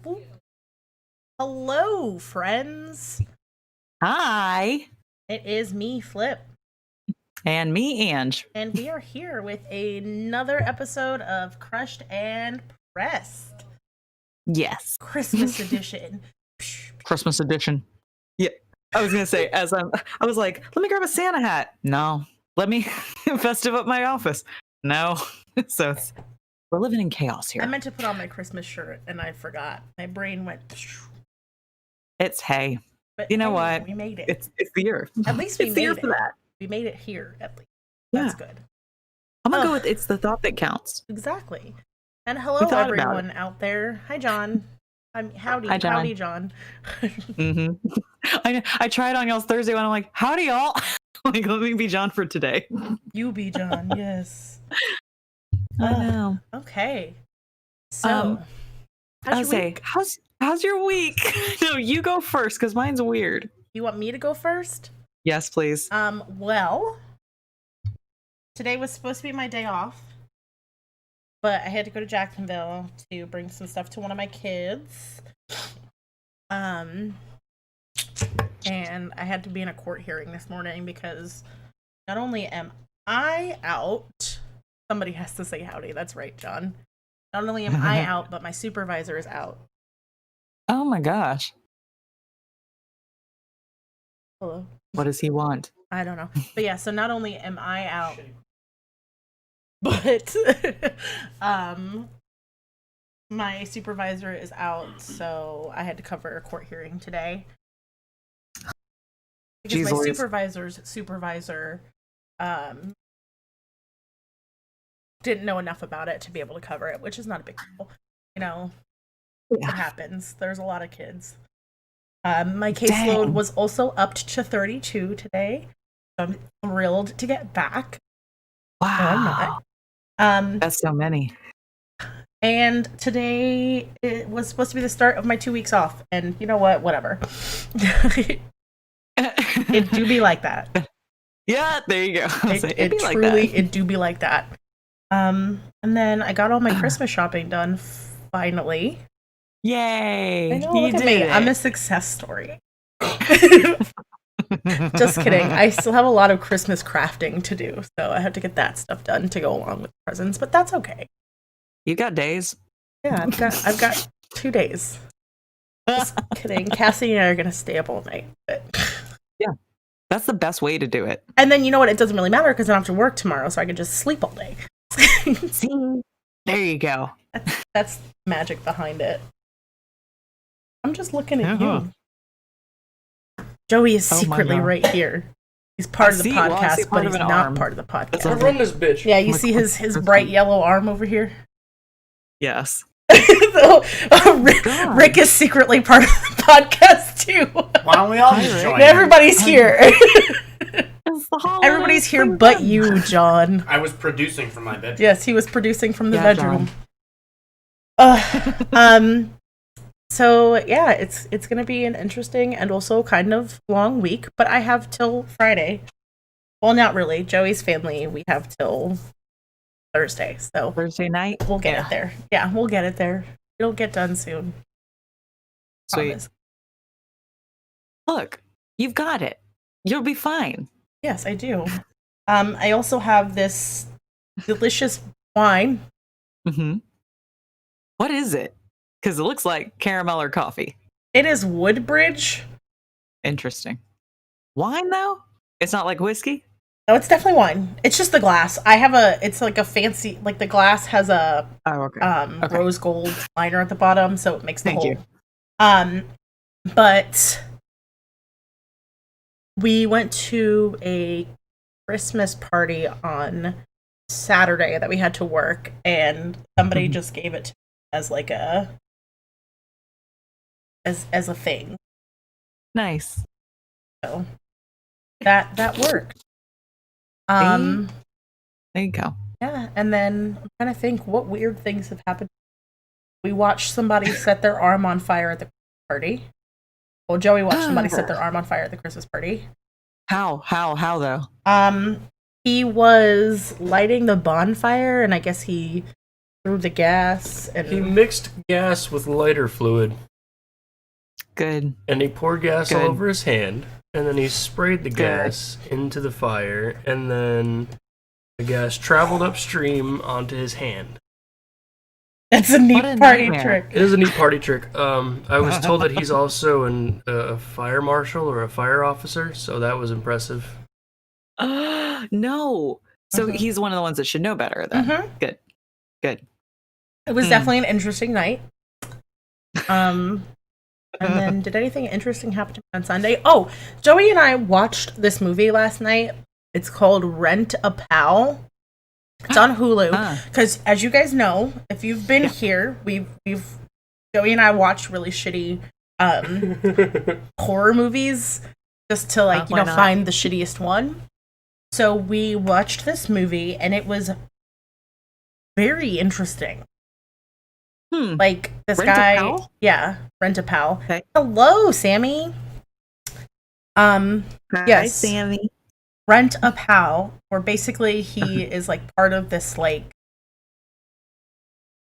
boop, boop. Hello, friends. Hi. It is me, Flip. And me, Ange. And we are here with another episode of Crushed and Pressed. Yes. Christmas edition. Christmas edition. Yeah. I was going to say, I was like, let me grab a Santa hat. No. Let me festive up my office. No. So we're living in chaos here. I meant to put on my Christmas shirt and I forgot. My brain went. It's hay. But you know what? We made it. It's the year. At least we it's made the year it. For that. We made it here, at least. That's good. I'm going to go with it's the thought that counts. Exactly. And hello, everyone out there. Hi, John. Howdy. Hi, John. Howdy, John. I tried on y'all's Thursday when I'm like, howdy, y'all. Like, let me be John for today. You be John, yes. I know. Okay. So, how's your week? No, you go first because mine's weird. You want me to go first? Yes, please. Well, today was supposed to be my day off, but I had to go to Jacksonville to bring some stuff to one of my kids. And I had to be in a court hearing this morning because not only am I out, somebody has to say howdy. That's right, John. Not only am I out, but my supervisor is out. Oh my gosh. Hello. What does he want? I don't know. But yeah, so not only am I out, but my supervisor is out, so I had to cover a court hearing today. Because my supervisor's supervisor didn't know enough about it to be able to cover it, which is not a big deal. You know, It happens. There's a lot of kids. My caseload was also upped to 32 today. So I'm thrilled to get back. Wow. No, I'm not. That's so many. And today it was supposed to be the start of my 2 weeks off. And you know what? Whatever. It do be like that. Yeah, there you go. It do be like that. And then I got all my Christmas shopping done finally. Yay! I know, look at me. I'm a success story. Just kidding. I still have a lot of Christmas crafting to do, so I have to get that stuff done to go along with the presents, but that's okay. You got days? Yeah, I've got 2 days. Just kidding. Cassie and I are gonna stay up all night, but yeah, that's the best way to do it. And then you know what? It doesn't really matter because I don't have to work tomorrow, so I can just sleep all day. See, there you go. That's magic behind it. I'm just looking at you. Joey is secretly right here. He's part of the podcast, but he's not part of the podcast. I run this bitch. Yeah, you see his bright yellow arm over here? Yes. So, Rick is secretly part of the podcast too. Why don't we all just join? Everybody's here. Everybody's here but you, John. I was producing from my bedroom. Yes, he was producing from the bedroom. So yeah, it's gonna be an interesting and also kind of long week, but I have till Friday. Well, not really. Joey's family, we have till Thursday. So Thursday night? We'll get it there. Yeah, we'll get it there. It'll get done soon. Sweet. Promise. Look, you've got it. You'll be fine. Yes, I do. I also have this delicious wine. Mm-hmm. What is it? Because it looks like caramel or coffee. It is Woodbridge. Interesting. Wine, though? It's not like whiskey? No, it's definitely wine. It's just the glass. It's like a fancy, like the glass has a rose gold liner at the bottom, so it makes the whole. But we went to a Christmas party on Saturday that we had to work, and somebody just gave it to me as like a thing. Nice. So that worked. There you go. Yeah, and then I'm trying to think what weird things have happened. We watched somebody set their arm on fire at the party. Well, Joey watched somebody set their arm on fire at the Christmas party. How though? He was lighting the bonfire, and I guess he through the gas, and He mixed gas with lighter fluid, Good. and he poured gas all Good. over his hand, and then he sprayed the gas into the fire, and then the gas traveled upstream onto his hand. that's a neat What a party nightmare. trick. It is a neat party trick. I was told that he's also a fire marshal or a fire officer, so that was impressive. No. So Mhm. he's one of the ones that should know better then. Mhm. Good. Good. It was Hmm. definitely an interesting night. And then, did anything interesting happen to me on Sunday? Oh, Joey and I watched this movie last night. It's called Rent a Pal. It's on Hulu. Ah. Because, as you guys know, if you've been here, we've Joey and I watched really shitty horror movies just to Why not? find the shittiest one. So we watched this movie, and it was very interesting. Like this Rent a guy, Pal? yeah, Rent a Pal. Okay. Hello, Sammy. Hi, Yes. Sammy. Rent a Pal, where basically he is like part of this like.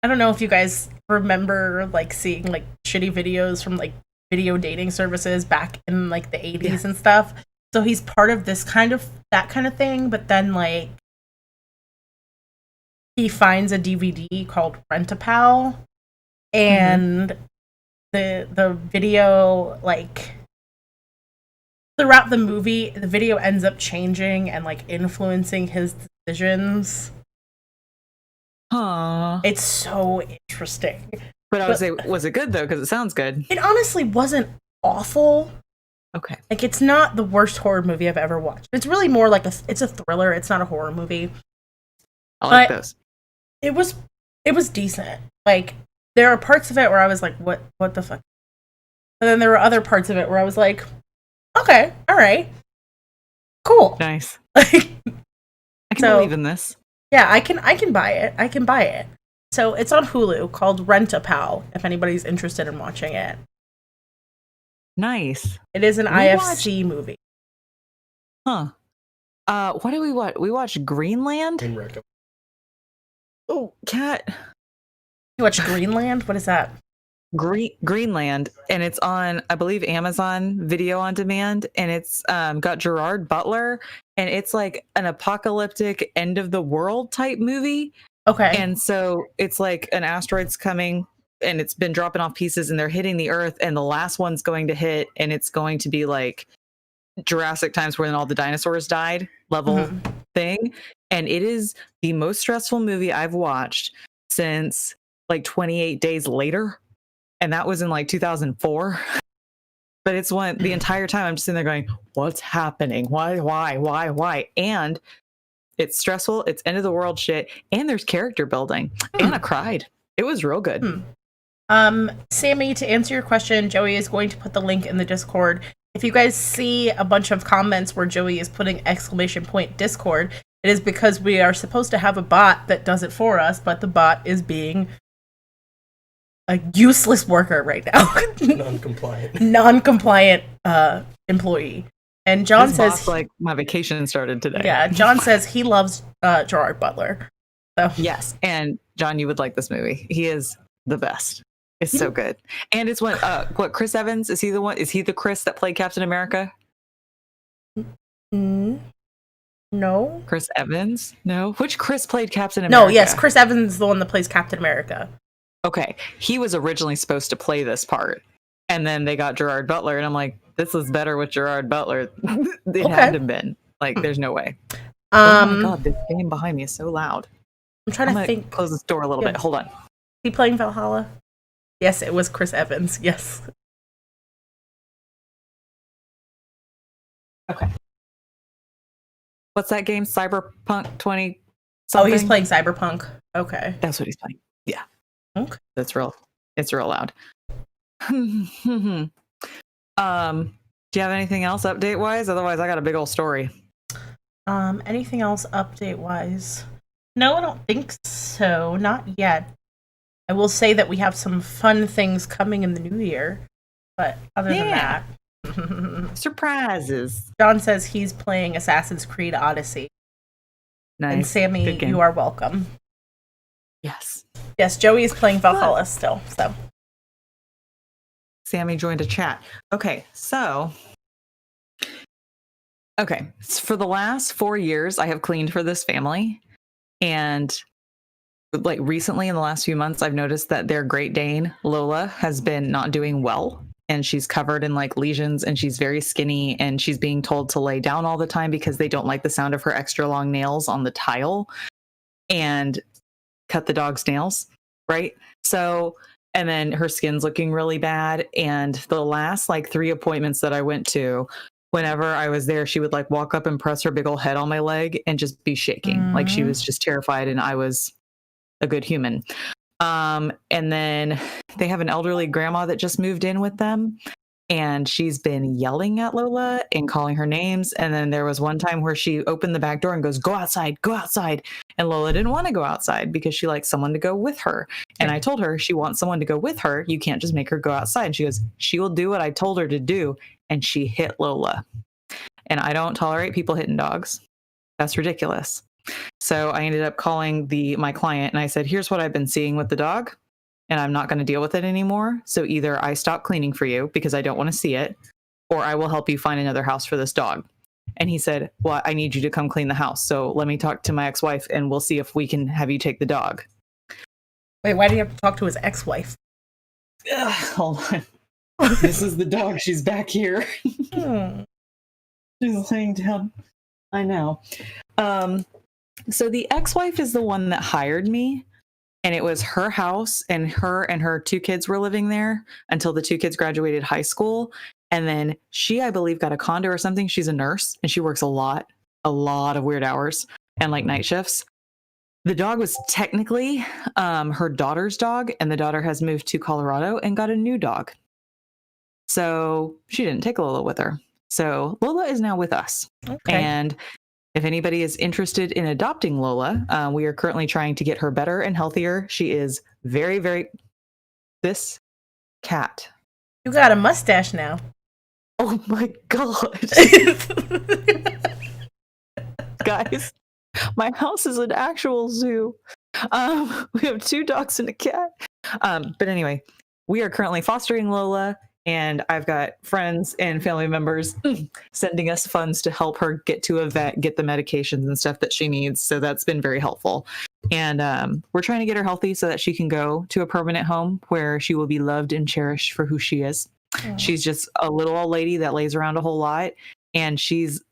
I don't know if you guys remember like seeing like shitty videos from like video dating services back in like the 80s and stuff. So he's part of that kind of thing, but then like he finds a DVD called Rent a Pal, and the video, like throughout the movie, the video ends up changing and like influencing his decisions. Huh. It's so interesting. But I would say, was it good though? Because it sounds good. It honestly wasn't awful. Okay. Like, it's not the worst horror movie I've ever watched. It's really more like it's a thriller. It's not a horror movie. I like But- those. It was decent. Like, there are parts of it where I was like, what the fuck? And then there were other parts of it where I was like, okay, all right, cool. Nice. Like, I can So- believe in this. yeah, I can buy it. I can buy it. So it's on Hulu, called Rent a Pal, if anybody's interested in watching it. Nice. It is an We IFC movie. Huh. What did we watch? We watched Greenland. In rec- Oh, cat. You watch Greenland? What is that? Greenland, and it's on, I believe, Amazon Video on Demand, and it's got Gerard Butler, and it's like an apocalyptic end of the world type movie. Okay. And so it's like an asteroid's coming, and it's been dropping off pieces, and they're hitting the Earth, and the last one's going to hit, and it's going to be like Jurassic times when all the dinosaurs died level Mhm. thing. And it is the most stressful movie I've watched since like 28 Days Later. And that was in like 2004. But it's one the entire time I'm just sitting there going, what's happening? Why? And it's stressful. It's end of the world shit. And there's character building. And I cried. It was real good. Sammy, to answer your question, Joey is going to put the link in the Discord. If you guys see a bunch of comments where Joey is putting ! Discord, it is because we are supposed to have a bot that does it for us, but the bot is being a useless worker right now. non-compliant. Non-compliant employee. And John This says boss, like my vacation started today. yeah, John says he loves Gerard Butler. So Yes. And John, you would like this movie. He is the best. It's so good. And it's what Chris Evans, is he the one? Is he the Chris that played Captain America? no. Chris Evans? No. Which Chris played Captain America? No, yes, Chris Evans is the one that plays Captain America. Okay. He was originally supposed to play this part. And then they got Gerard Butler, and I'm like, this is better with Gerard Butler. It had to have been. Like, there's no way. Oh my god, this game behind me is so loud. I'm trying I'm to gonna think. close this door a little Yeah. bit. Hold on. Is he playing Valhalla? Yes, it was Chris Evans. Yes. Okay. What's that game? Cyberpunk 20 Oh, he's something? playing Cyberpunk. Okay. That's what he's playing. Yeah. Okay. That's real. It's real loud. Do you have anything else update wise? Otherwise, I got a big old story. Anything else update wise? No, I don't think so. Not yet. I will say that we have some fun things coming in the new year, but other than Yeah. that, Surprises. John says he's playing Assassin's Creed Odyssey. Nice. And Sammy, Good game. you are welcome. Yes. Yes, Joey is playing Valhalla still. So Sammy joined a chat. Okay, so for the last 4 years, I have cleaned for this family, and like recently in the last few months, I've noticed that their Great Dane Lola has been not doing well, and she's covered in like lesions, and she's very skinny, and she's being told to lay down all the time because they don't like the sound of her extra long nails on the tile and cut the dog's nails, right? So, and then her skin's looking really bad, and the last like 3 appointments that I went to, whenever I was there, she would like walk up and press her big old head on my leg and just be shaking. Like she was just terrified, and I was a good human. And then they have an elderly grandma that just moved in with them, and she's been yelling at Lola and calling her names. And then there was one time where she opened the back door and goes, go outside, go outside. And Lola didn't want to go outside because she likes someone to go with her. And I told her she wants someone to go with her. You can't just make her go outside. And she goes, she will do what I told her to do. And she hit Lola. And I don't tolerate people hitting dogs. That's ridiculous. So I ended up calling my client, and I said, here's what I've been seeing with the dog, and I'm not going to deal with it anymore. So either I stop cleaning for you because I don't want to see it, or I will help you find another house for this dog. And he said, well, I need you to come clean the house. So let me talk to my ex-wife, and we'll see if we can have you take the dog. Wait, why do you have to talk to his ex-wife? Hold on. This is the dog. She's back here. She's laying down. I know. So the ex-wife is the one that hired me, and it was her house, and her 2 kids were living there until the 2 kids graduated high school. And then she, I believe, got a condo or something. She's a nurse, and she works a lot of weird hours and like night shifts. The dog was technically her daughter's dog, and the daughter has moved to Colorado and got a new dog. So she didn't take Lola with her. So Lola is now with us. Okay. And if anybody is interested in adopting Lola, we are currently trying to get her better and healthier. She is very, very... This cat. You got a mustache now. Oh my God. Guys, my house is an actual zoo. We have 2 dogs and a cat. But anyway, we are currently fostering Lola. And I've got friends and family members sending us funds to help her get to a vet, get the medications and stuff that she needs. So that's been very helpful. And we're trying to get her healthy so that she can go to a permanent home where she will be loved and cherished for who she is. Oh. She's just a little old lady that lays around a whole lot. And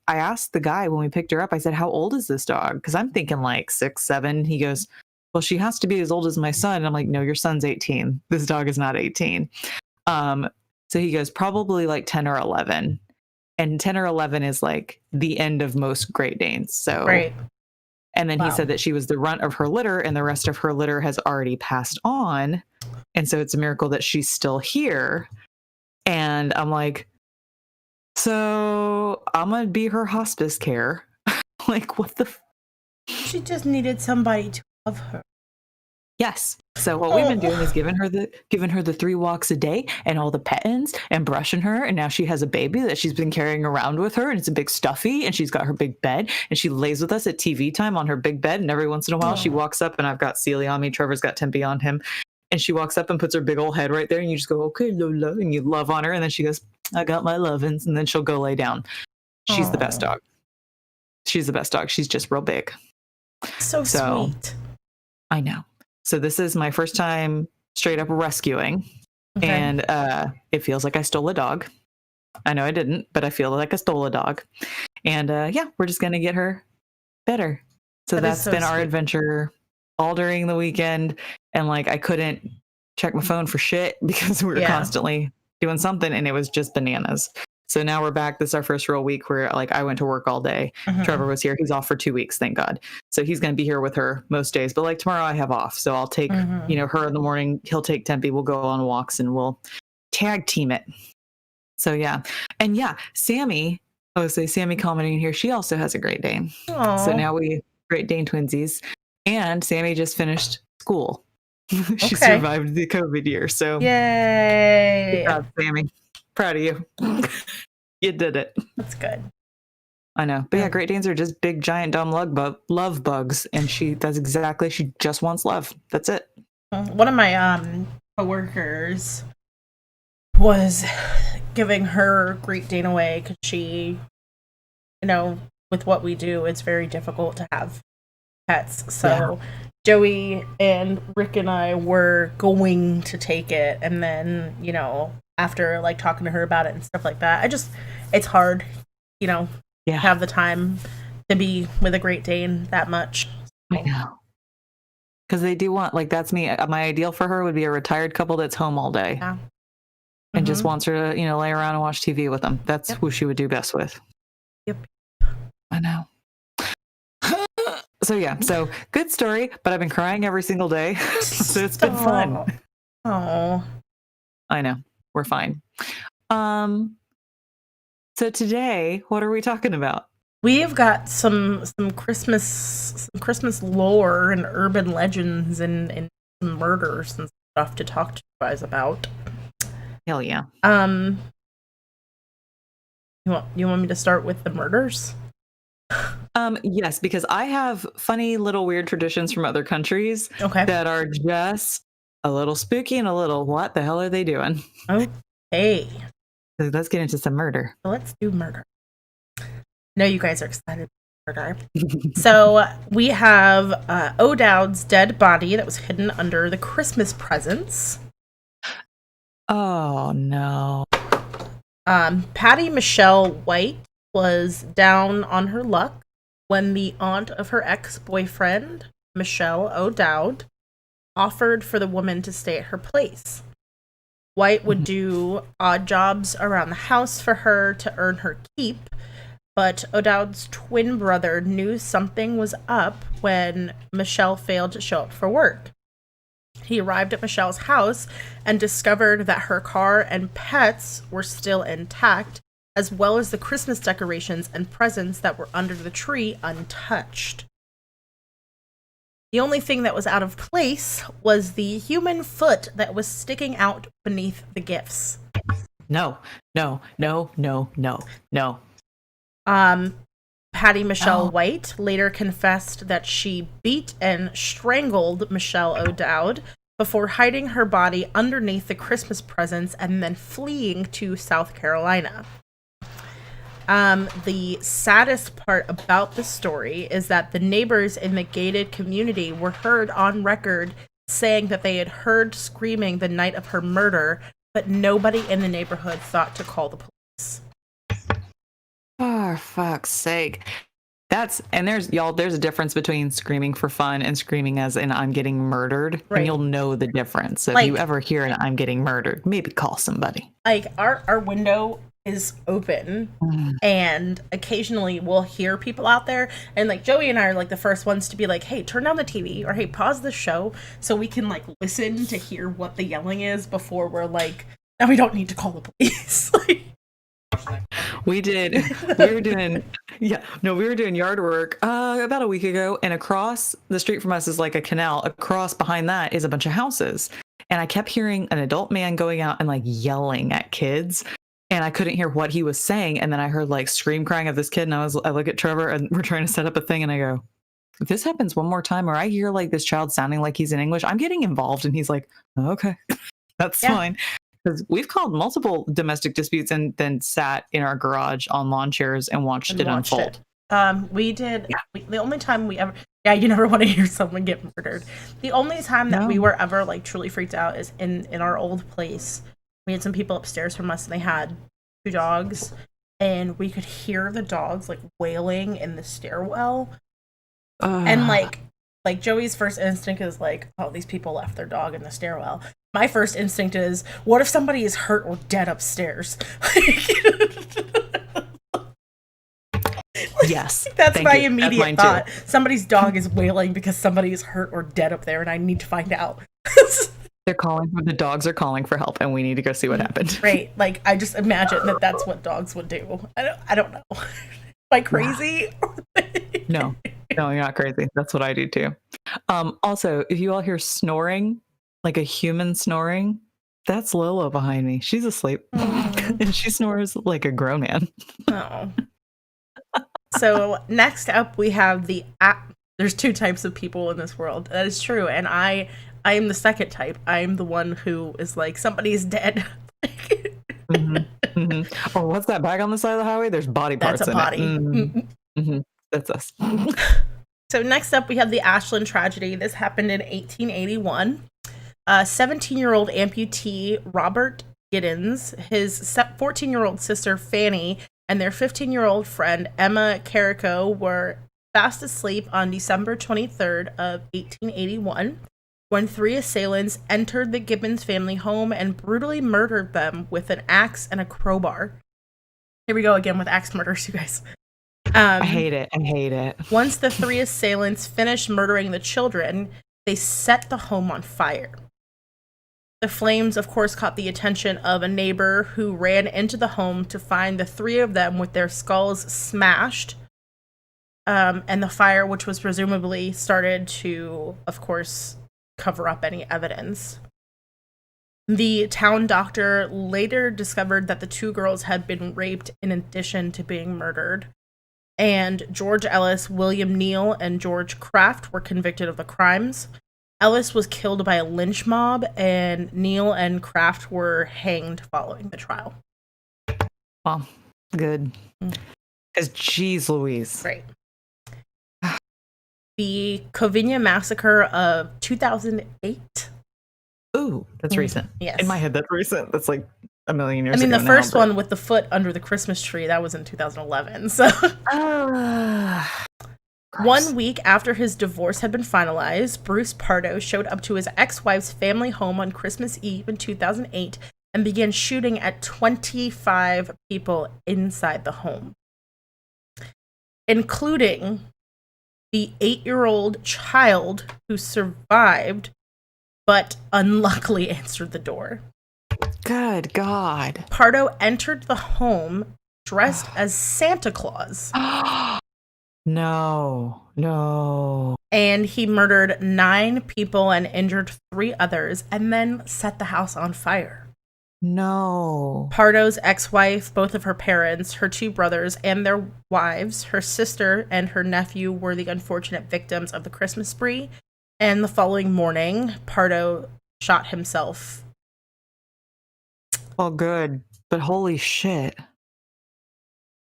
I asked the guy when we picked her up, I said, how old is this dog? Because I'm thinking like 6, 7. He goes, well, she has to be as old as my son. And I'm like, no, your son's 18. This dog is not 18. So he goes, probably like 10 or 11. And 10 or 11 is like the end of most Great Danes. So, right. And then he said that she was the runt of her litter, and the rest of her litter has already passed on. And so it's a miracle that she's still here. And I'm like, so I'm going to be her hospice care. Like, what the? She just needed somebody to love her. Yes. So what we've been doing is giving her the 3 walks a day and all the pet-ins and brushing her. And now she has a baby that she's been carrying around with her, and it's a big stuffy, and she's got her big bed, and she lays with us at TV time on her big bed. And every once in a while she walks up, and I've got Celia on me. Trevor's got Tempe on him. And she walks up and puts her big old head right there, and you just go, okay, Lola, and you love on her. And then she goes, I got my lovins. And then she'll go lay down. She's the best dog. She's the best dog. She's just real big. So sweet. I know. So this is my first time straight up rescuing. Okay. And it feels like I stole a dog. I know I didn't, but I feel like I stole a dog. And we're just going to get her better. So that's been our adventure all during the weekend. And like, I couldn't check my phone for shit because we were constantly doing something, and it was just bananas. So now we're back. This is our first real week where like I went to work all day. Mm-hmm. Trevor was here. He's off for 2 weeks, thank God. So he's going to be here with her most days. But like tomorrow I have off. So I'll take, her in the morning. He'll take Tempe. We'll go on walks and we'll tag team it. So yeah. And yeah, Sammy commenting here. She also has a Great Dane. Aww. So now we Great Dane twinsies. And Sammy just finished school. She survived the COVID year. So yay. Good job, Sammy. Proud of you. You did it. That's good. I know. But yeah, Great Danes are just big, giant, dumb love bugs. And she just wants love. That's it. One of my coworkers was giving her Great Dane away because she, with what we do, it's very difficult to have pets. So Joey and Rick and I were going to take it. And then, after like talking to her about it and stuff like that, it's hard, have the time to be with a Great Dane that much. I know. Because they do want, like, that's me. My ideal for her would be a retired couple that's home all day. Yeah. And just wants her to, lay around and watch TV with them. That's who she would do best with. Yep. I know. So good story, but I've been crying every single day. So it's been fun. Oh. I know. We're fine. So today, what are we talking about? We've got some Christmas lore and urban legends and some murders and stuff to talk to you guys about. Hell yeah. You want me to start with the murders? Yes, because I have funny little weird traditions from other countries that are just a little spooky and a little, what the hell are they doing? Okay. So let's get into some murder. So let's do murder. I know you guys are excited about murder. So we have O'Dowd's dead body that was hidden under the Christmas presents. Oh, no. Patty Michelle White was down on her luck when the aunt of her ex-boyfriend, Michelle O'Dowd, offered for the woman to stay at her place. White would do odd jobs around the house for her to earn her keep, but O'Dowd's twin brother knew something was up when Michelle failed to show up for work. He arrived at Michelle's house and discovered that her car and pets were still intact, as well as the Christmas decorations and presents that were under the tree untouched. The only thing that was out of place was the human foot that was sticking out beneath the gifts. No. Patty Michelle White later confessed that she beat and strangled Michelle O'Dowd before hiding her body underneath the Christmas presents and then fleeing to South Carolina. The saddest part about the story is that the neighbors in the gated community were heard on record saying that they had heard screaming the night of her murder, but nobody in the neighborhood thought to call the police. For fuck's sake. There's a difference between screaming for fun and screaming as in I'm getting murdered. Right. And you'll know the difference. So if you ever hear an I'm getting murdered, maybe call somebody. Like our window is open and occasionally we'll hear people out there, and like Joey and I are like the first ones to be like, hey, turn down the TV, or hey, pause the show so we can like listen to hear what the yelling is before we're like, now we don't need to call the police. We were doing yard work about a week ago, and across the street from us is like a canal. Across behind that is a bunch of houses, and I kept hearing an adult man going out and like yelling at kids, and I couldn't hear what he was saying. And then I heard like scream crying of this kid, and I look at Trevor, and we're trying to set up a thing, and I go, if this happens one more time or I hear like this child sounding like he's in English, I'm getting involved. And he's like, okay, that's fine. Because we've called multiple domestic disputes and then sat in our garage on lawn chairs and watched it unfold. We did. Yeah. The only time we ever, you never want to hear someone get murdered. The only time that we were ever like truly freaked out is in our old place. We had some people upstairs from us, and they had 2 dogs, and we could hear the dogs like wailing in the stairwell. And like Joey's first instinct is like, oh, these people left their dog in the stairwell. My first instinct is, what if somebody is hurt or dead upstairs? Yes. That's my immediate thought. Too. Somebody's dog is wailing because somebody is hurt or dead up there, and I need to find out. The dogs are calling for help, and we need to go see what happened. Right. Like, I just imagine that's what dogs would do. I don't know. Am I crazy? No, you're not crazy. That's what I do too. Also, if you all hear snoring, like a human snoring, that's Lola behind me. She's asleep. And she snores like a grown man. Oh. So next up, we have there's two types of people in this world. That is true, and I am the second type. I am the one who is like, somebody's dead. Oh, what's that bag on the side of the highway? There's body parts. That's a body. That's us. So next up, we have the Ashland tragedy. This happened in 1881. 17-year-old amputee Robert Giddens, his 14-year-old sister Fanny, and their 15-year-old friend Emma Carrico were fast asleep on December 23rd of 1881 when 3 assailants entered the Gibbons family home and brutally murdered them with an axe and a crowbar. Here we go again with axe murders, you guys. I hate it. Once the 3 assailants finished murdering the children, they set the home on fire. The flames, of course, caught the attention of a neighbor who ran into the home to find the 3 of them with their skulls smashed. And the fire, which was presumably started to, of course, cover up any evidence. The town doctor later discovered that the 2 girls had been raped in addition to being murdered. And George Ellis, William Neal, and George Kraft were convicted of the crimes. Ellis was killed by a lynch mob, and Neal and Kraft were hanged following the trial. Well, good. Because geez Louise. Right. The Kovinya Massacre of 2008. Ooh, that's recent. Yes. In my head, that's recent. That's like a million years ago. I mean, the now, first but... one with the foot under the Christmas tree, that was in 2011. So, 1 week after his divorce had been finalized, Bruce Pardo showed up to his ex-wife's family home on Christmas Eve in 2008 and began shooting at 25 people inside the home, including the 8-year-old child who survived but unluckily answered the door. Good God. Pardo entered the home dressed as Santa Claus. No. And he murdered 9 people and injured 3 others and then set the house on fire. No. Pardo's ex-wife, both of her parents, her 2 brothers, and their wives, her sister, and her nephew were the unfortunate victims of the Christmas spree. And the following morning, Pardo shot himself. Well, good. But holy shit.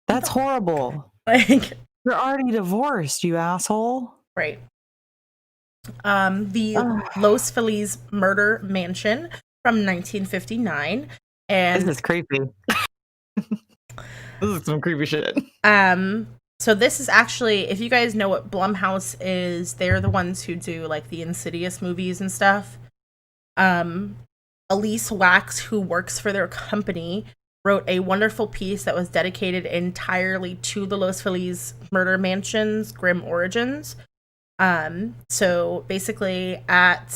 That's horrible. Like, you're already divorced, you asshole. Right. The Los Feliz murder mansion from 1959. And this is creepy. This is some creepy shit. So this is actually, if you guys know what Blumhouse is, they're the ones who do like the Insidious movies and stuff. Elise Wax, who works for their company, wrote a wonderful piece that was dedicated entirely to the Los Feliz murder mansion's grim origins. So basically at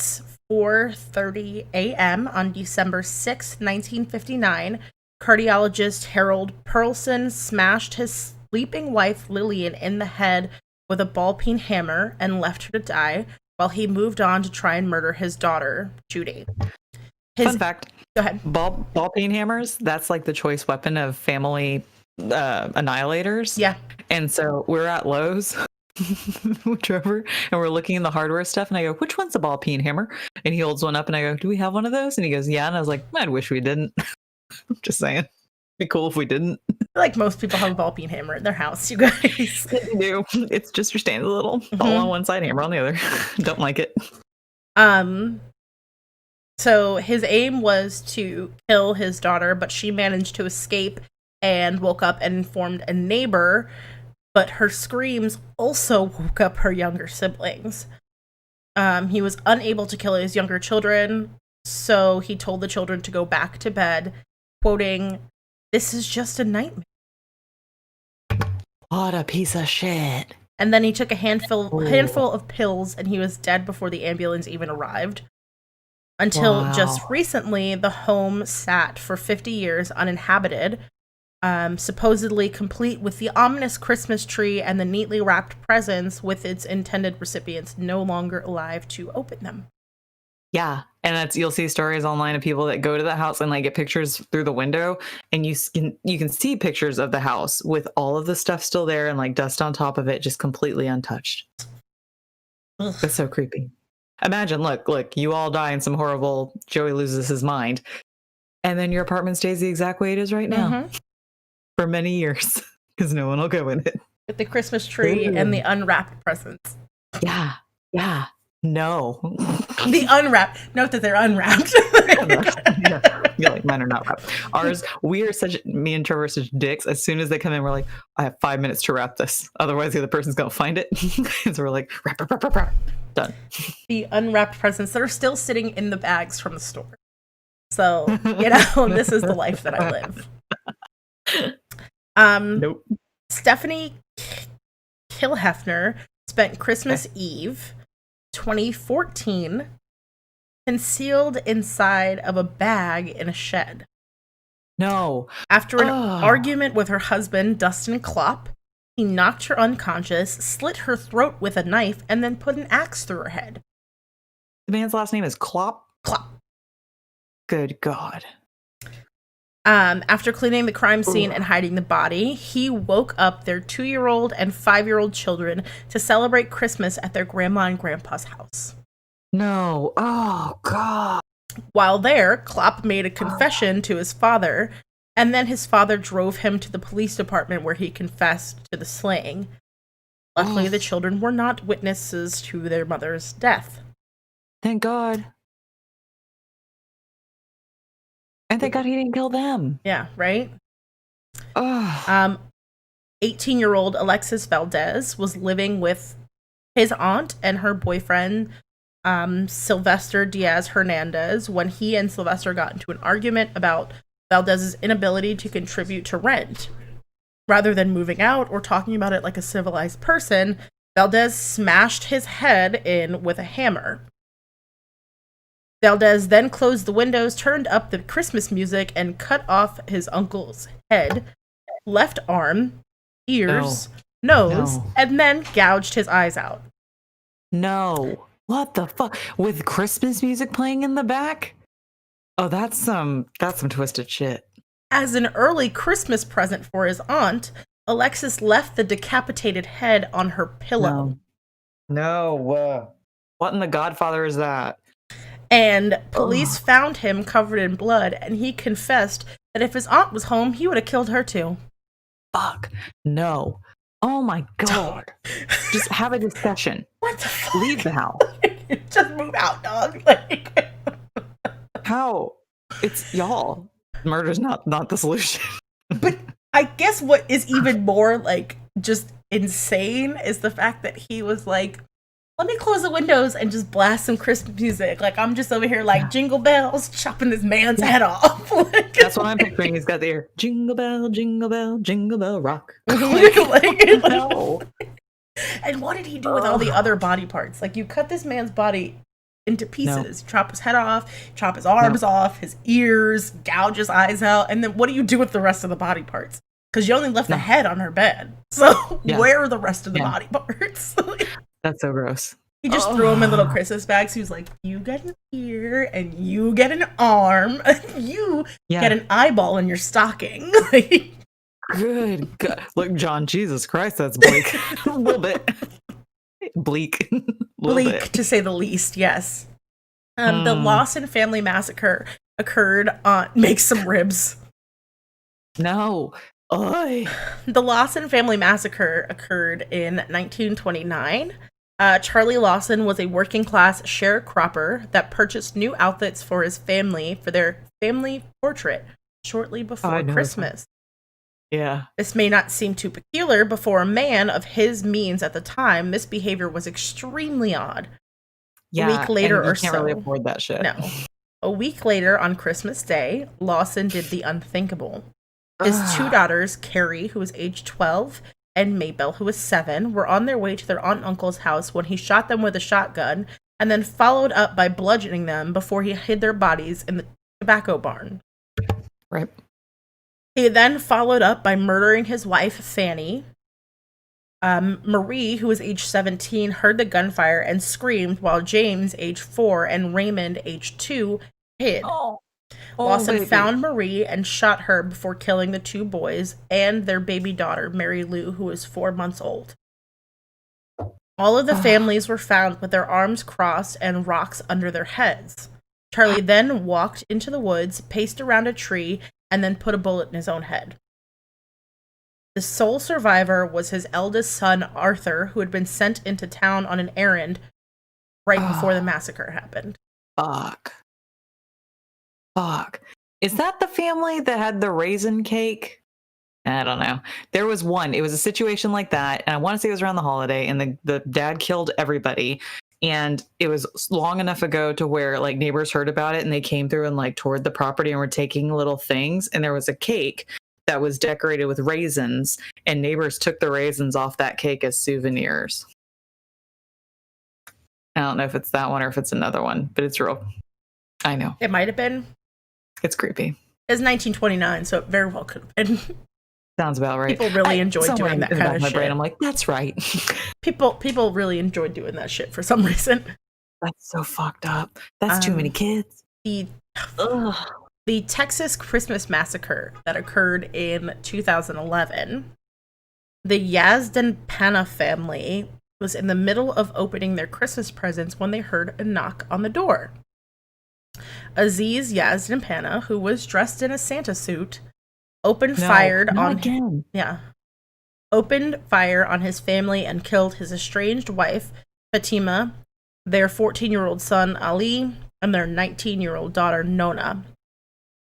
4:30 a.m. on December 6, 1959, cardiologist Harold Perlson smashed his sleeping wife Lillian in the head with a ball-peen hammer and left her to die while he moved on to try and murder his daughter, Judy. Fun fact. Go ahead. Ball-peen hammers, that's like the choice weapon of family annihilators. Yeah. And so we're at Lowe's with Trevor, and we're looking in the hardware stuff, and I go, which one's a ball-peen hammer? And he holds one up, and I go, do we have one of those? And he goes, yeah. And I was like, I'd wish we didn't. Just saying. Be cool if we didn't. I feel like most people have a ball-peen hammer in their house, you guys. They do. It's just your standard little ball on one side, hammer on the other. Don't like it. So his aim was to kill his daughter, but she managed to escape and woke up and informed a neighbor, but her screams also woke up her younger siblings. He was unable to kill his younger children, so he told the children to go back to bed, quoting, "This is just a nightmare." What a piece of shit. And then he took a handful of pills, and he was dead before the ambulance even arrived. Until just recently, the home sat for 50 years uninhabited, supposedly complete with the ominous Christmas tree and the neatly wrapped presents with its intended recipients no longer alive to open them. Yeah. And that's, you'll see stories online of people that go to the house and like get pictures through the window, and you can see pictures of the house with all of the stuff still there and like dust on top of it, just completely untouched. Ugh. That's so creepy. Imagine, look, you all die in some horrible, Joey loses his mind, and then your apartment stays the exact way it is right now for many years because no one will go in it. With the Christmas tree and the unwrapped presents. Yeah. Yeah. No. The unwrapped. Note that they're unwrapped. Yeah, like mine are not wrapped. Ours, me and Trevor are such dicks. As soon as they come in, we're like, I have 5 minutes to wrap this. Otherwise, the other person's going to find it. So we're like, wrap. Done. The unwrapped presents that are still sitting in the bags from the store. So, this is the life that I live. Nope. Stephanie Kilhefner spent Christmas Eve 2014 concealed inside of a bag in a shed. No. After an argument with her husband, Dustin Klopp, he knocked her unconscious, slit her throat with a knife, and then put an axe through her head. The man's last name is Klopp? Klopp. Good God. After cleaning the crime scene and hiding the body, he woke up their 2-year-old and 5-year-old children to celebrate Christmas at their grandma and grandpa's house. No. Oh, God. While there, Klopp made a confession to his father, and then his father drove him to the police department where he confessed to the slaying. Luckily, the children were not witnesses to their mother's death. Thank God. And thank God he didn't kill them. Yeah, right? Oh. 18-year-old Alexis Valdez was living with his aunt and her boyfriend, Sylvester Diaz Hernandez, when he and Sylvester got into an argument about Valdez's inability to contribute to rent. Rather than moving out or talking about it like a civilized person, Valdez smashed his head in with a hammer. Valdez then closed the windows, turned up the Christmas music, and cut off his uncle's head, left arm, ears, nose, and then gouged his eyes out. No. What the fuck? With Christmas music playing in the back? Oh, that's some twisted shit. As an early Christmas present for his aunt, Alexis left the decapitated head on her pillow. No. What in the Godfather is that? And police found him covered in blood, and he confessed that if his aunt was home, he would have killed her too. Fuck. No. Oh my God. Just have a discussion. What the fuck? Leave the house. Just move out, dog. Like, how? It's y'all. Murder's not the solution. But I guess what is even more like just insane is the fact that he was like, let me close the windows and just blast some Christmas music. Like, I'm just over here like jingle bells, chopping this man's head off. Like, that's what I'm picturing. He's got the ear. Jingle bell, jingle bell, jingle bell rock. No. And what did he do with all the other body parts? Like, you cut this man's body into pieces. Chop his head off, chop his arms off, his ears, gouge his eyes out, and then what do you do with the rest of the body parts? Because you only left the head on her bed. So where are the rest of the body parts? That's so gross. He just threw them in little Christmas bags. He was like, you get an ear, and you get an arm, you get an eyeball in your stocking. Good God. Look, John, Jesus Christ, that's bleak. A little bit. Bleak. Bleak, to say the least, yes. The Lawson family massacre occurred on... Make some ribs. No. Oy. The Lawson family massacre occurred in 1929. Charlie Lawson was a working-class sharecropper that purchased new outfits for his family for their family portrait shortly before Christmas. Yeah. This may not seem too peculiar, but for a man of his means at the time, this behavior was extremely odd. Yeah, a week later and you can't really afford that shit. No. A week later, on Christmas Day, Lawson did the unthinkable. His two daughters, Carrie, who was age 12, and Maybelle, who was 7, were on their way to their aunt and uncle's house when he shot them with a shotgun and then followed up by bludgeoning them before he hid their bodies in the tobacco barn. Right. He then followed up by murdering his wife, Fanny, Marie, who was age 17, heard the gunfire and screamed, while James, age 4, and Raymond, age 2, hid. Lawson baby. found Marie and shot her before killing the 2 boys and their baby daughter, Mary Lou, who was 4 months old. All of the families were found with their arms crossed and rocks under their heads. Charlie then walked into the woods, paced around a tree, and then put a bullet in his own head. The sole survivor was his eldest son, Arthur, who had been sent into town on an errand right before the massacre happened. Fuck. Is that the family that had the raisin cake? I don't know. There was one. It was a situation like that, and I want to say it was around the holiday, and the dad killed everybody. And it was long enough ago to where like neighbors heard about it, and they came through and like toured the property and were taking little things. And there was a cake that was decorated with raisins, and neighbors took the raisins off that cake as souvenirs. I don't know if it's that one or if it's another one, but it's real. I know. It might have been. It's creepy. It's 1929, so it very well could have been. Sounds about right. People really enjoyed doing that kind of shit. Brain, I'm like, that's right. People really enjoyed doing that shit for some reason. That's so fucked up. That's too many kids. The Texas Christmas Massacre that occurred in 2011, the Yazdan-Pana family was in the middle of opening their Christmas presents when they heard a knock on the door. Aziz Yazdan-Pana, who was dressed in a Santa suit, opened fire on his family and killed his estranged wife, Fatima, their 14-year-old son, Ali, and their 19-year-old daughter, Nona.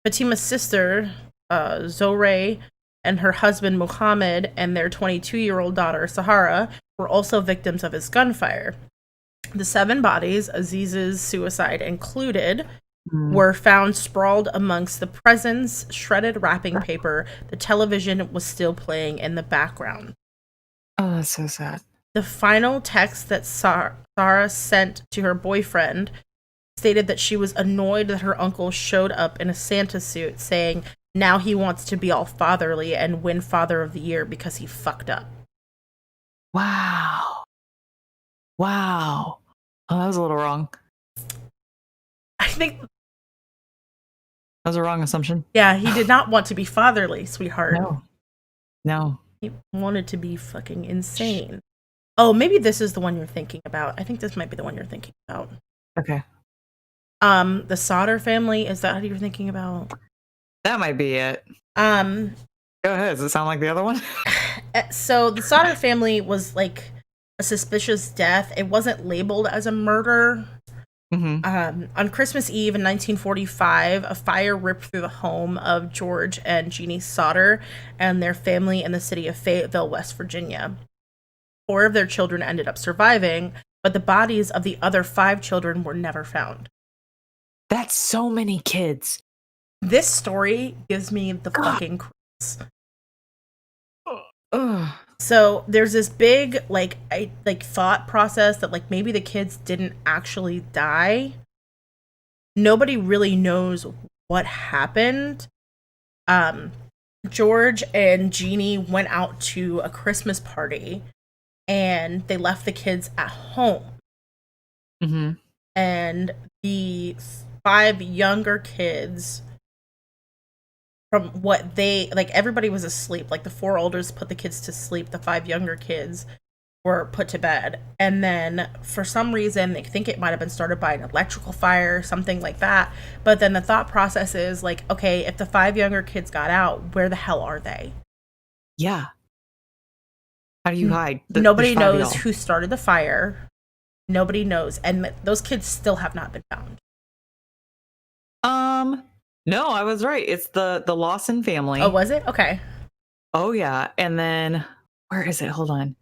Fatima's sister, Zohreh, and her husband, Muhammad, and their 22-year-old daughter, Sahara, were also victims of his gunfire. The 7 bodies, Aziz's suicide included, were found sprawled amongst the presents, shredded wrapping paper. The television was still playing in the background. Oh, that's so sad. The final text that Sarah sent to her boyfriend stated that she was annoyed that her uncle showed up in a Santa suit, saying now he wants to be all fatherly and win Father of the Year because he fucked up. Wow. Oh, that was a little wrong. I think that was a wrong assumption. Yeah, he did not want to be fatherly, sweetheart. No. He wanted to be fucking insane. Oh, maybe this is the one you're thinking about. I think this might be the one you're thinking about. Okay. The Sauter family, is that what you're thinking about? That might be it. Go ahead. Does it sound like the other one? So the Sauter family was like a suspicious death. It wasn't labeled as a murder. Mm-hmm. On Christmas Eve in 1945, a fire ripped through the home of George and Jeannie Sauter and their family in the city of Fayetteville, West Virginia. 4 of their children ended up surviving, but the bodies of the other 5 children were never found. That's so many kids. This story gives me the fucking creeps. So there's this big thought process that like maybe the kids didn't actually die. Nobody really knows what happened. George and Jeannie went out to a Christmas party and they left the kids at home. Mm-hmm. And the 5 younger kids, from what they like, everybody was asleep. Like the 4 olders put the kids to sleep. The 5 younger kids were put to bed. And then for some reason, they think it might have been started by an electrical fire, something like that. But then the thought process is like, okay, if the 5 younger kids got out, where the hell are they? Yeah. How do you hide? Nobody knows who started the fire. Nobody knows. And those kids still have not been found. No, I was right. It's the Lawson family. Oh, was it? Okay. Oh, yeah. And then, where is it? Hold on.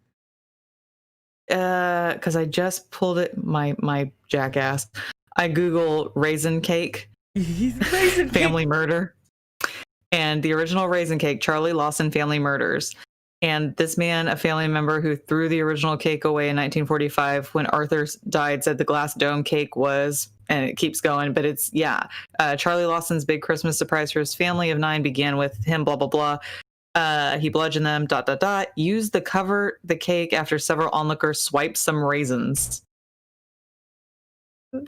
Because I just pulled it, my jackass. I Google raisin cake, family murder. And the original raisin cake, Charlie Lawson family murders. And this man, a family member who threw the original cake away in 1945 when Arthur died, said the glass dome cake was, and it keeps going, but it's, yeah. Charlie Lawson's big Christmas surprise for his family of 9 began with him, blah, blah, blah, He bludgeoned them, ... Used the cover the cake after several onlookers swiped some raisins.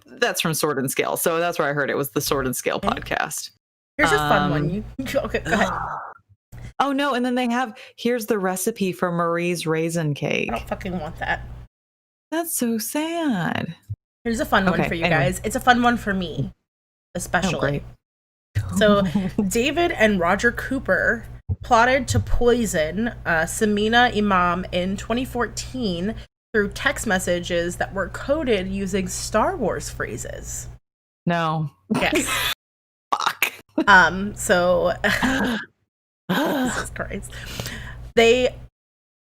That's from Sword and Scale. So that's where I heard it was the Sword and Scale podcast. Here's a fun one. Okay, go ahead. Oh, no. And then they have, here's the recipe for Marie's raisin cake. I don't fucking want that. That's so sad. Here's a fun one for you guys. It's a fun one for me, especially. Oh, great. So David and Roger Cooper plotted to poison Samina Imam in 2014 through text messages that were coded using Star Wars phrases. No. Yes. Fuck. So Jesus Christ.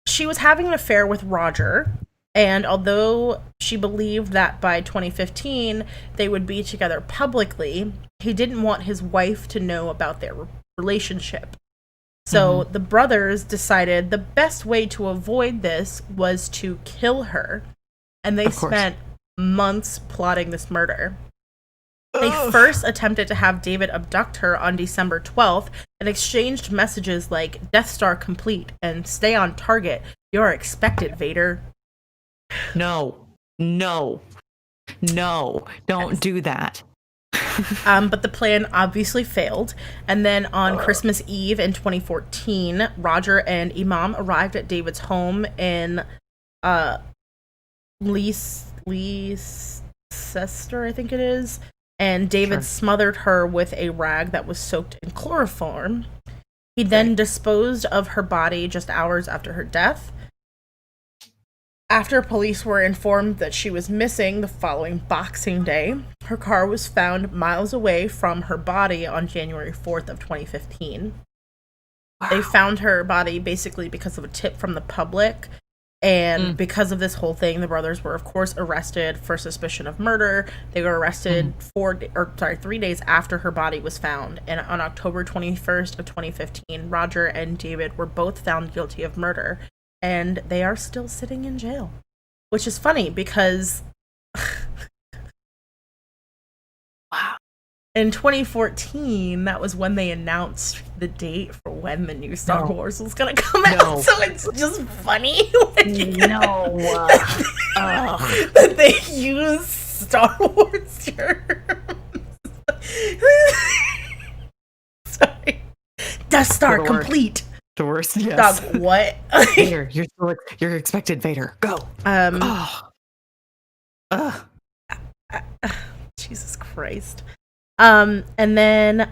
She was having an affair with Roger, and although she believed that by 2015 they would be together publicly, he didn't want his wife to know about their relationship. So the brothers decided the best way to avoid this was to kill her, and they spent months plotting this murder. They first attempted to have David abduct her on December 12th and exchanged messages like Death Star complete and stay on target. You're expected, Vader. No, don't do that. But the plan obviously failed. And then on Christmas Eve in 2014, Roger and Imam arrived at David's home in Leicester, I think it is. And David smothered her with a rag that was soaked in chloroform. He then disposed of her body just hours after her death. After police were informed that she was missing the following Boxing Day, her car was found miles away from her body on January 4th of 2015. Wow. They found her body basically because of a tip from the public. And because of this whole thing, the brothers were, of course, arrested for suspicion of murder. They were arrested 3 days after her body was found. And on October 21st of 2015, Roger and David were both found guilty of murder. And they are still sitting in jail. Which is funny because in 2014, that was when they announced the date for when the new Star Wars was going to come out. So it's just funny that they use Star Wars terms. Sorry. Death Star complete. The worst, yes. Dog, what? Vader, you're expected, Vader. Go. Jesus Christ. And then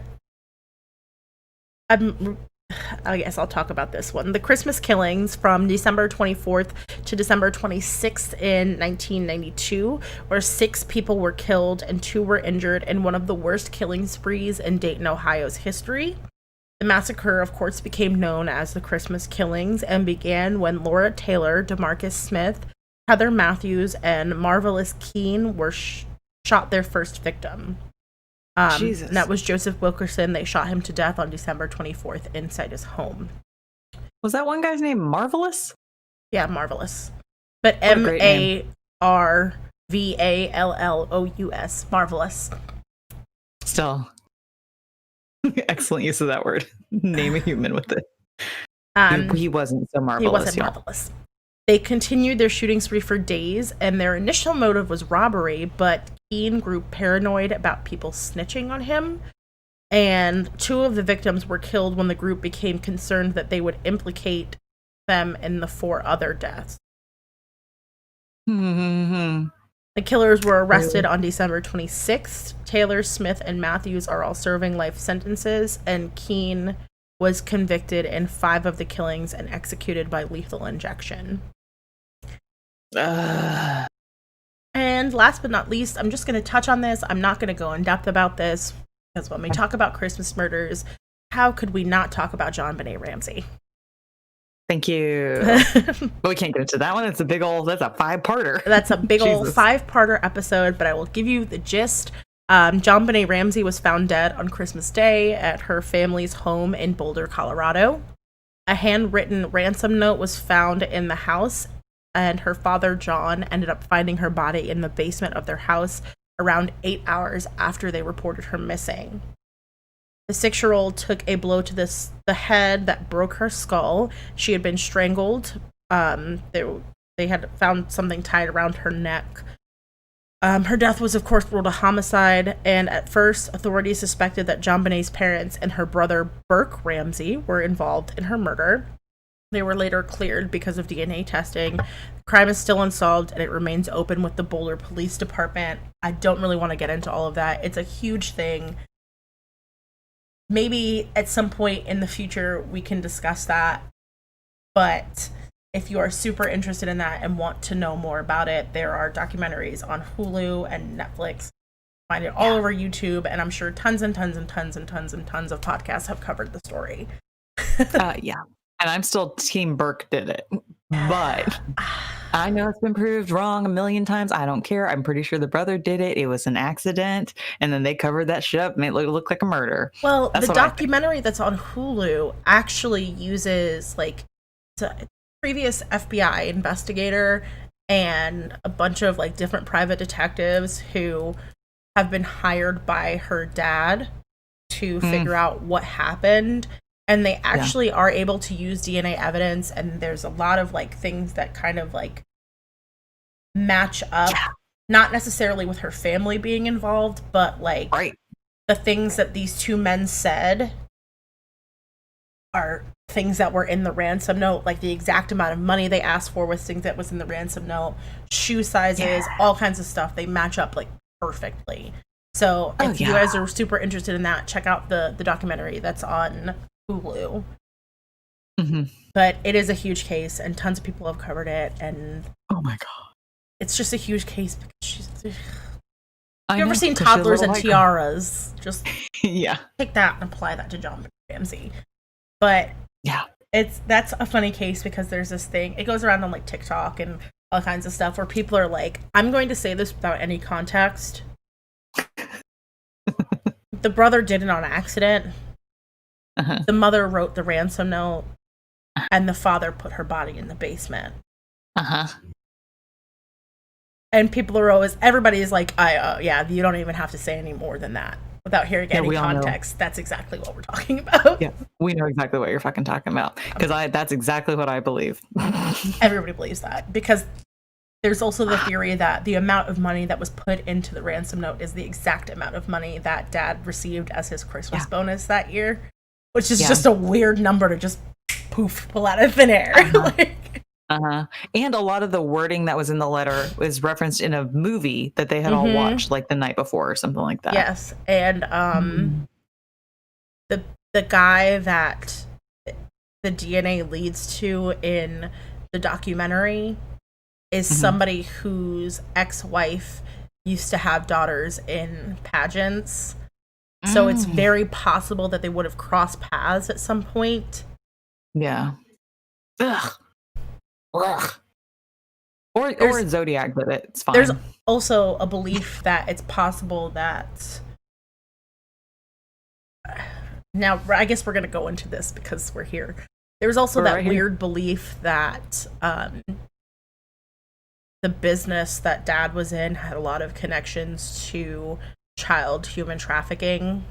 I guess I'll talk about this one. The Christmas killings from December 24th to December 26th in 1992, where 6 people were killed and 2 were injured in one of the worst killing sprees in Dayton, Ohio's history. The massacre, of course, became known as the Christmas killings and began when Laura Taylor, DeMarcus Smith, Heather Matthews, and Marvelous Keene were shot their first victim. Jesus. And that was Joseph Wilkerson. They shot him to death on December 24th inside his home. Was that one guy's name Marvelous? Yeah, Marvelous. But Marvallous. Marvelous. Still. Excellent use of that word. Name a human with it. He wasn't so marvelous. He wasn't marvelous. They continued their shooting spree for days, and their initial motive was robbery, but Keene grew paranoid about people snitching on him, and 2 of the victims were killed when the group became concerned that they would implicate them in the 4 other deaths. The killers were arrested on December 26th. Taylor, Smith, and Matthews are all serving life sentences, and Keene was convicted in 5 of the killings and executed by lethal injection. And last but not least, I'm just going to touch on this. I'm not going to go in depth about this, because when we talk about Christmas murders, how could we not talk about JonBenet Ramsey? Thank you. But we can't get into that one. It's a big old, that's a 5-parter. That's a big old 5-parter episode, but I will give you the gist. JonBenet Ramsey was found dead on Christmas Day at her family's home in Boulder, Colorado. A handwritten ransom note was found in the house, and her father, John, ended up finding her body in the basement of their house around 8 hours after they reported her missing. The 6-year-old took a blow to the head that broke her skull. She had been strangled. They had found something tied around her neck. Her death was, of course, ruled a homicide, and at first, authorities suspected that JonBenét's parents and her brother, Burke Ramsey, were involved in her murder. They were later cleared because of DNA testing. The crime is still unsolved, and it remains open with the Boulder Police Department. I don't really want to get into all of that. It's a huge thing. Maybe at some point in the future, we can discuss that, but if you are super interested in that and want to know more about it, there are documentaries on Hulu and Netflix. Find it all over YouTube, and I'm sure tons and tons and tons and tons and tons of podcasts have covered the story. Yeah. And I'm still team Burke did it. But I know it's been proved wrong a million times. I don't care. I'm pretty sure the brother did it. It was an accident. And then they covered that shit up and made it look like a murder. Well, the documentary that's on Hulu actually uses like previous FBI investigator and a bunch of like different private detectives who have been hired by her dad to figure out what happened, and they actually are able to use DNA evidence, and there's a lot of like things that kind of like match up, not necessarily with her family being involved, but like the things that these two men said are things that were in the ransom note, like the exact amount of money they asked for was things that was in the ransom note, shoe sizes, all kinds of stuff. They match up like perfectly. So if you guys are super interested in that, check out the documentary that's on Hulu. But it is a huge case, and tons of people have covered it, and oh my god, it's just a huge case because she's. Have you ever seen Toddlers and Tiaras? Just take that and apply that to JonBenét Ramsey. But that's a funny case because there's this thing, it goes around on like TikTok and all kinds of stuff where people are like, I'm going to say this without any context. The brother did it on accident. The mother wrote the ransom note, and the father put her body in the basement. And people are always, everybody is like, you don't even have to say any more than that. Without hearing any context, that's exactly what we're talking about. Yeah, we know exactly what you're fucking talking about. Because that's exactly what I believe. Everybody believes that. Because there's also the theory that the amount of money that was put into the ransom note is the exact amount of money that dad received as his Christmas bonus that year. Which is just a weird number to just pull out of thin air. And a lot of the wording that was in the letter is referenced in a movie that they had all watched like the night before or something like that. Yes. And the guy that the DNA leads to in the documentary is somebody whose ex-wife used to have daughters in pageants. So it's very possible that they would have crossed paths at some point. Yeah. Ugh. Or Zodiac did it. It's fine. There's also a belief that it's possible that. Now, I guess we're going to go into this because we're here. There's also that weird belief that the business that dad was in had a lot of connections to child human trafficking,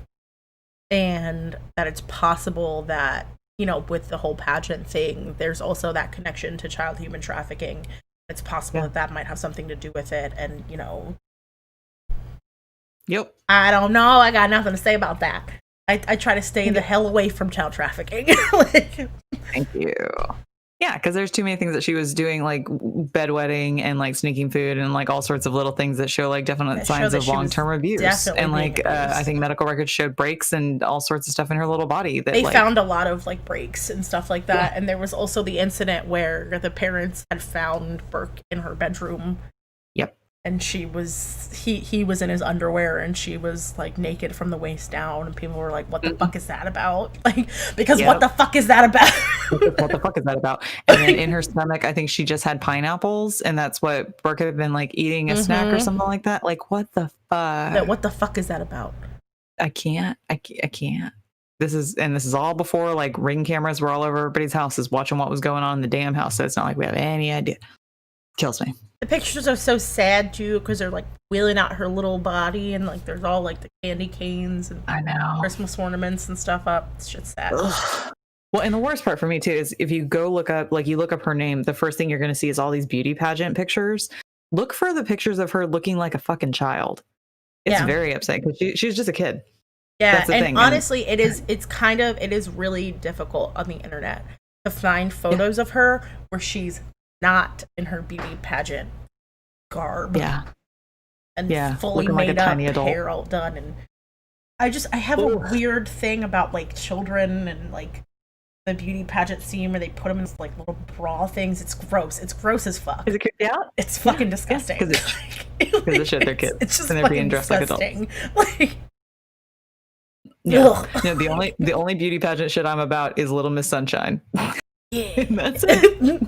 and that it's possible that, you know, with the whole pageant thing, there's also that connection to child human trafficking. It's possible that might have something to do with it, and, you know. Yep. I don't know. I got nothing to say about that. I try to stay the hell away from child trafficking. Thank you. Yeah, because there's too many things that she was doing, like bedwetting and like sneaking food and like all sorts of little things that show like definite signs of long-term abuse. And like I think medical records showed breaks and all sorts of stuff in her little body. That they found a lot of like breaks and stuff like that. Yeah. And there was also the incident where the parents had found Burke in her bedroom. Yep. And she was, he was in his underwear and she was like naked from the waist down, and people were like, what the fuck is that about? Like, because what the fuck is that about? What the fuck is that about? And then in her stomach, I think she just had pineapples, and that's what Burke had been like eating a snack or something like that. Like, what the fuck? What the fuck is that about? I can't. This is all before like Ring cameras were all over everybody's houses watching what was going on in the damn house. So it's not like we have any idea. Kills me. The pictures are so sad too because they're like wheeling out her little body and like there's all like the candy canes and I know. Christmas ornaments and stuff up. It's just sad. Ugh. Well, and the worst part for me too is if you go look up, like you look up her name, the first thing you're going to see is all these beauty pageant pictures. Look for the pictures of her looking like a fucking child. It's very upsetting because she's just a kid. Yeah, That's the and thing. honestly, it is really difficult on the internet to find photos of her where she's not in her beauty pageant garb. Yeah. And fully looking like made a up, tiny adult. hair all done. And I have a weird thing about like children and like the beauty pageant scene where they put them in like little bra things. It's gross. It's gross as fuck. Is it cute? Yeah. It's fucking disgusting. Because of shit, they're kids. It's just and they're fucking being dressed disgusting. like adults. Like, Yeah. No, the only beauty pageant shit I'm about is Little Miss Sunshine. yeah. And that's it.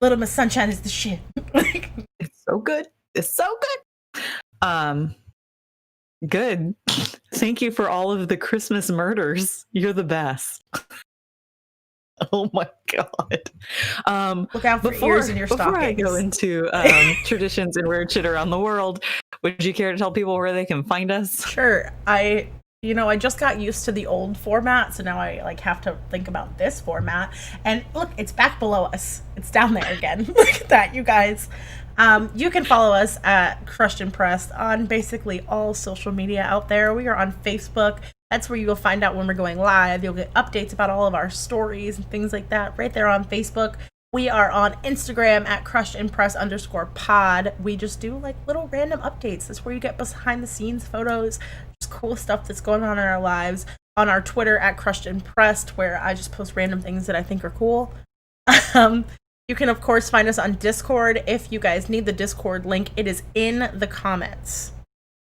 Little Miss Sunshine is the shit. Like, It's so good. It's so good. Good. Thank you for all of the Christmas murders. You're the best. Oh my god. look out for ears in your before I stockings. go into traditions and weird shit around the world, would you care to tell people where they can find us? Sure. I just got used to the old format, so now I like have to think about this format. And look, it's back below us. It's down there again. Look at that, you guys. You can follow us at Crushed and Pressed on basically all social media out there. We are on Facebook. That's where you will find out when we're going live. You'll get updates about all of our stories and things like that right there on Facebook. We are on Instagram at crushedandpress_pod. We just do like little random updates. That's where you get behind the scenes photos, just cool stuff that's going on in our lives. On our Twitter at crushedandpressed, where I just post random things that I think are cool. You can, of course, find us on Discord. If you guys need the Discord link, it is in the comments.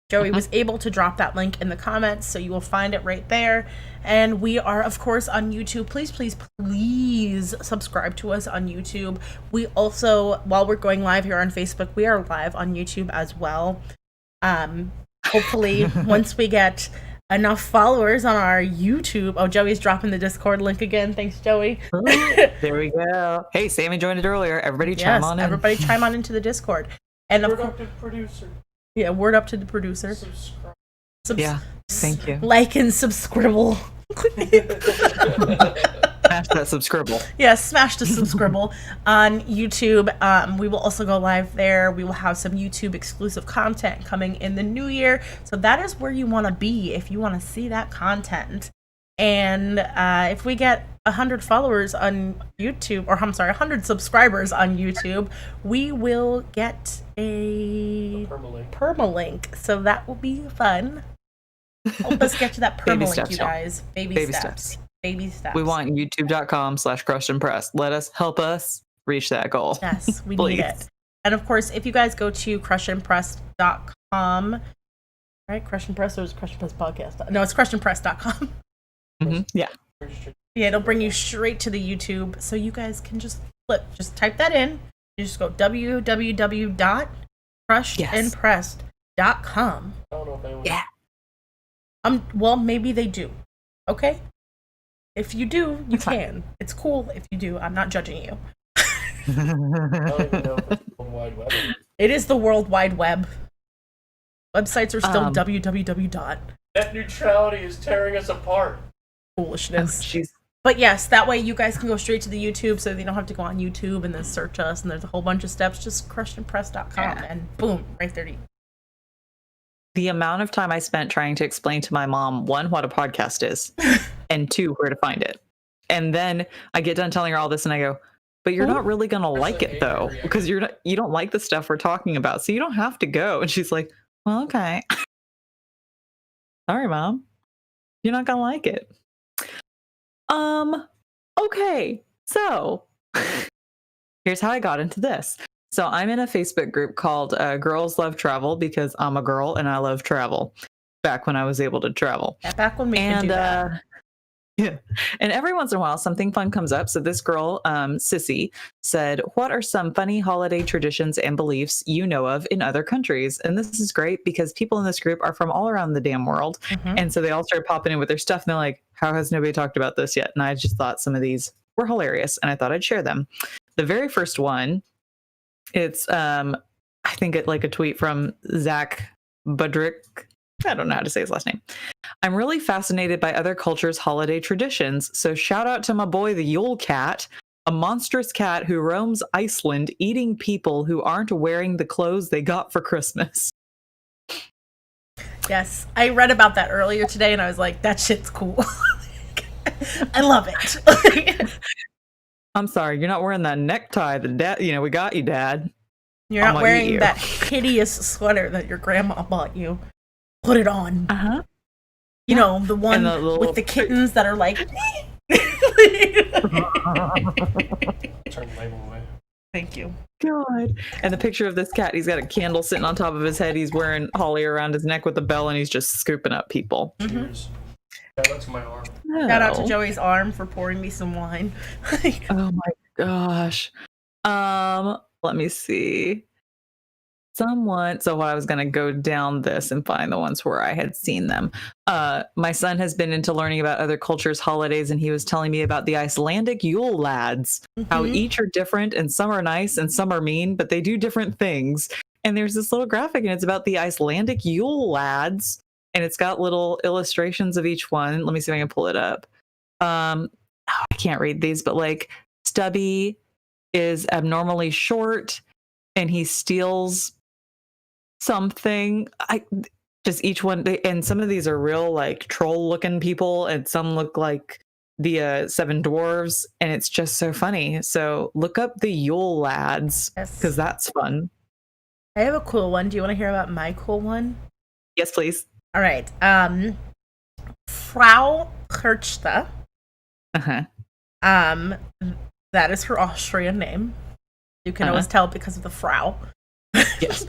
Joey was able to drop that link in the comments, so you will find it right there. And we are, of course, on YouTube. Please, please, please subscribe to us on YouTube. We also, while we're going live here on Facebook, we are live on YouTube as well. Hopefully, once we get enough followers on our YouTube. Oh, Joey's dropping the Discord link again. Thanks, Joey. There we go. Hey, Sammy joined it earlier. Everybody chime on in. Everybody chime on into the Discord. And Word up to the producer. Yeah, word up to the producer. Subscribe. Yeah, thank you. Like and subscribble. Smash that subscribble. Yeah, smash the subscribble on YouTube. We will also go live there. We will have some YouTube exclusive content coming in the new year. So that is where you want to be if you want to see that content. And if we get 100 followers on YouTube, or I'm sorry, 100 subscribers on YouTube, we will get a permalink. So that will be fun. Help us get to that Baby permalink, steps, you y'all. guys. Baby steps. Baby steps. We want youtube.com/crushed-and-pressed. Let us help us reach that goal. Yes, we need it. And of course, if you guys go to crushedandpressed.com, right? Crush and Press, or is Crush and Press podcast? No, it's crushedandpress.com. Yeah. Yeah, it'll bring you straight to the YouTube, so you guys can just type that in. You just go www.crushedandpressed.com. Yeah. Well, maybe they do. Okay? If you do, you can. It's cool if you do. I'm not judging you. I don't even know if it's the World Wide Web. It is the World Wide Web. Websites are still www. Net neutrality is tearing us apart. Foolishness. Jeez. But yes, that way you guys can go straight to the YouTube, so you don't have to go on YouTube and then search us, and there's a whole bunch of steps. Just crushedandpress.com, and boom, right there to you. The amount of time I spent trying to explain to my mom, one, what a podcast is, and two, where to find it. And then I get done telling her all this and I go, but you're not really going to like it though, because you don't like the stuff we're talking about. So you don't have to go. And she's like, well, okay. Sorry, Mom. You're not going to like it. Okay. So here's how I got into this. So I'm in a Facebook group called Girls Love Travel because I'm a girl and I love travel. Back when I was able to travel. Yeah, back when we could do that. Yeah. And every once in a while, something fun comes up. So this girl, Sissy, said, what are some funny holiday traditions and beliefs you know of in other countries? And this is great because people in this group are from all around the damn world. Mhm. And so they all started popping in with their stuff. And they're like, how has nobody talked about this yet? And I just thought some of these were hilarious. And I thought I'd share them. The very first one, it's I think it like a tweet from Zach Budrick. I don't know how to say his last name. I'm really fascinated by other cultures' holiday traditions. So shout out to my boy, the Yule Cat, a monstrous cat who roams Iceland eating people who aren't wearing the clothes they got for Christmas. Yes, I read about that earlier today, and I was like, "That shit's cool." I love it. I'm sorry, you're not wearing that necktie that Dad, we got you, Dad. You're I'm not gonna eat wearing you. that hideous sweater that your grandma bought you. Put it on. Uh-huh. You know, the one the little- with the kittens that are like. Turn the label away. Thank you. God. And the picture of this cat, he's got a candle sitting on top of his head. He's wearing holly around his neck with a bell, and he's just scooping up people. Cheers. Shout out to my arm. Shout out to Oh. Joey's arm for pouring me some wine. Oh my gosh. Let me see. So I was gonna go down this and find the ones where I had seen them. My son has been into learning about other cultures' holidays, and he was telling me about the Icelandic Yule lads, how Mhm. each are different and some are nice and some are mean, but they do different things. And there's this little graphic, and it's about the Icelandic Yule lads, and it's got little illustrations of each one. Let me see if I can pull it up. I can't read these, but like Stubby is abnormally short, and he steals something. Just each one, and some of these are real like troll looking people, and some look like the Seven Dwarves, and it's just so funny. So look up the Yule lads Yes. because that's fun. I have a cool one. Do you want to hear about my cool one? Yes, please. All right. Frau Kirchta. Uh-huh. That is her Austrian name. You can always tell because of the Frau. Yes.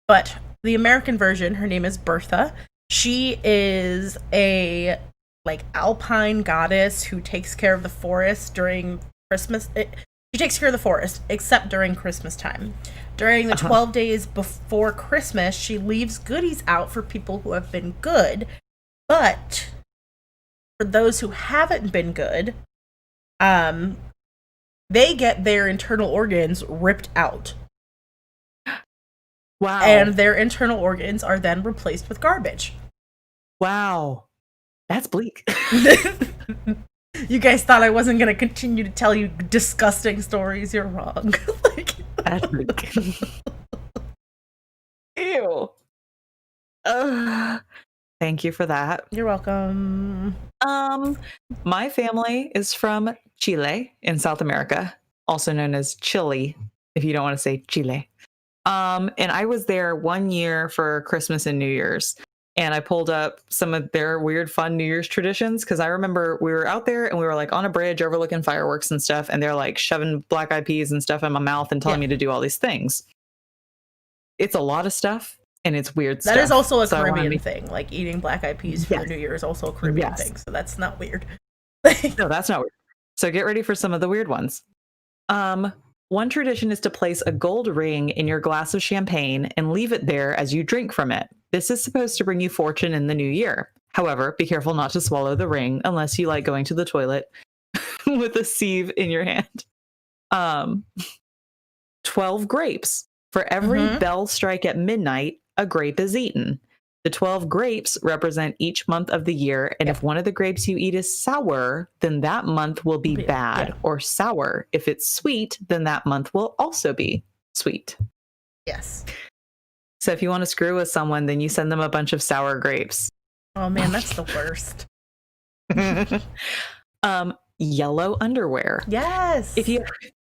But the American version, her name is Bertha. She is a like alpine goddess who takes care of the forest during Christmas. She takes care of the forest except during Christmas time. During the 12 days before Christmas, she leaves goodies out for people who have been good. But for those who haven't been good, they get their internal organs ripped out. Wow. And their internal organs are then replaced with garbage. Wow. That's bleak. You guys thought I wasn't going to continue to tell you disgusting stories. You're wrong. That's bleak. Ew. Thank you for that. You're welcome. My family is from Chile in South America, also known as Chile, if you don't want to say Chile. And I was there 1 year for Christmas and New Year's, and I pulled up some of their weird, fun New Year's traditions because I remember we were out there and we were like on a bridge overlooking fireworks and stuff, and they're like shoving black eyed peas and stuff in my mouth and telling me to do all these things. It's a lot of stuff. And it's weird stuff. That is also a So I wanna Caribbean be- thing. Like eating black eyed peas for Yes. New Year is also a Caribbean Yes. thing. So that's not weird. No, that's not weird. So get ready for some of the weird ones. One tradition is to place a gold ring in your glass of champagne and leave it there as you drink from it. This is supposed to bring you fortune in the new year. However, be careful not to swallow the ring unless you like going to the toilet with a sieve in your hand. 12 grapes. For every Mhm. bell strike at midnight, a grape is eaten. The 12 grapes represent each month of the year, and if one of the grapes you eat is sour, then that month will be bad, Yeah. or sour. If it's sweet, then that month will also be sweet. Yes. So if you want to screw with someone, then you send them a bunch of sour grapes. Oh man, that's the worst. Yellow underwear. Yes.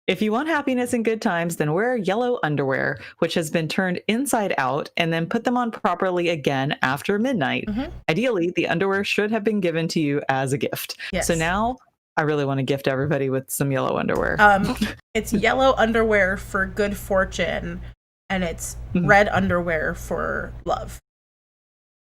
If you want happiness and good times, then wear yellow underwear, which has been turned inside out, and then put them on properly again after midnight. Mhm. Ideally, the underwear should have been given to you as a gift. Yes. So now I really want to gift everybody with some yellow underwear. It's yellow underwear for good fortune, and it's Mhm. red underwear for love.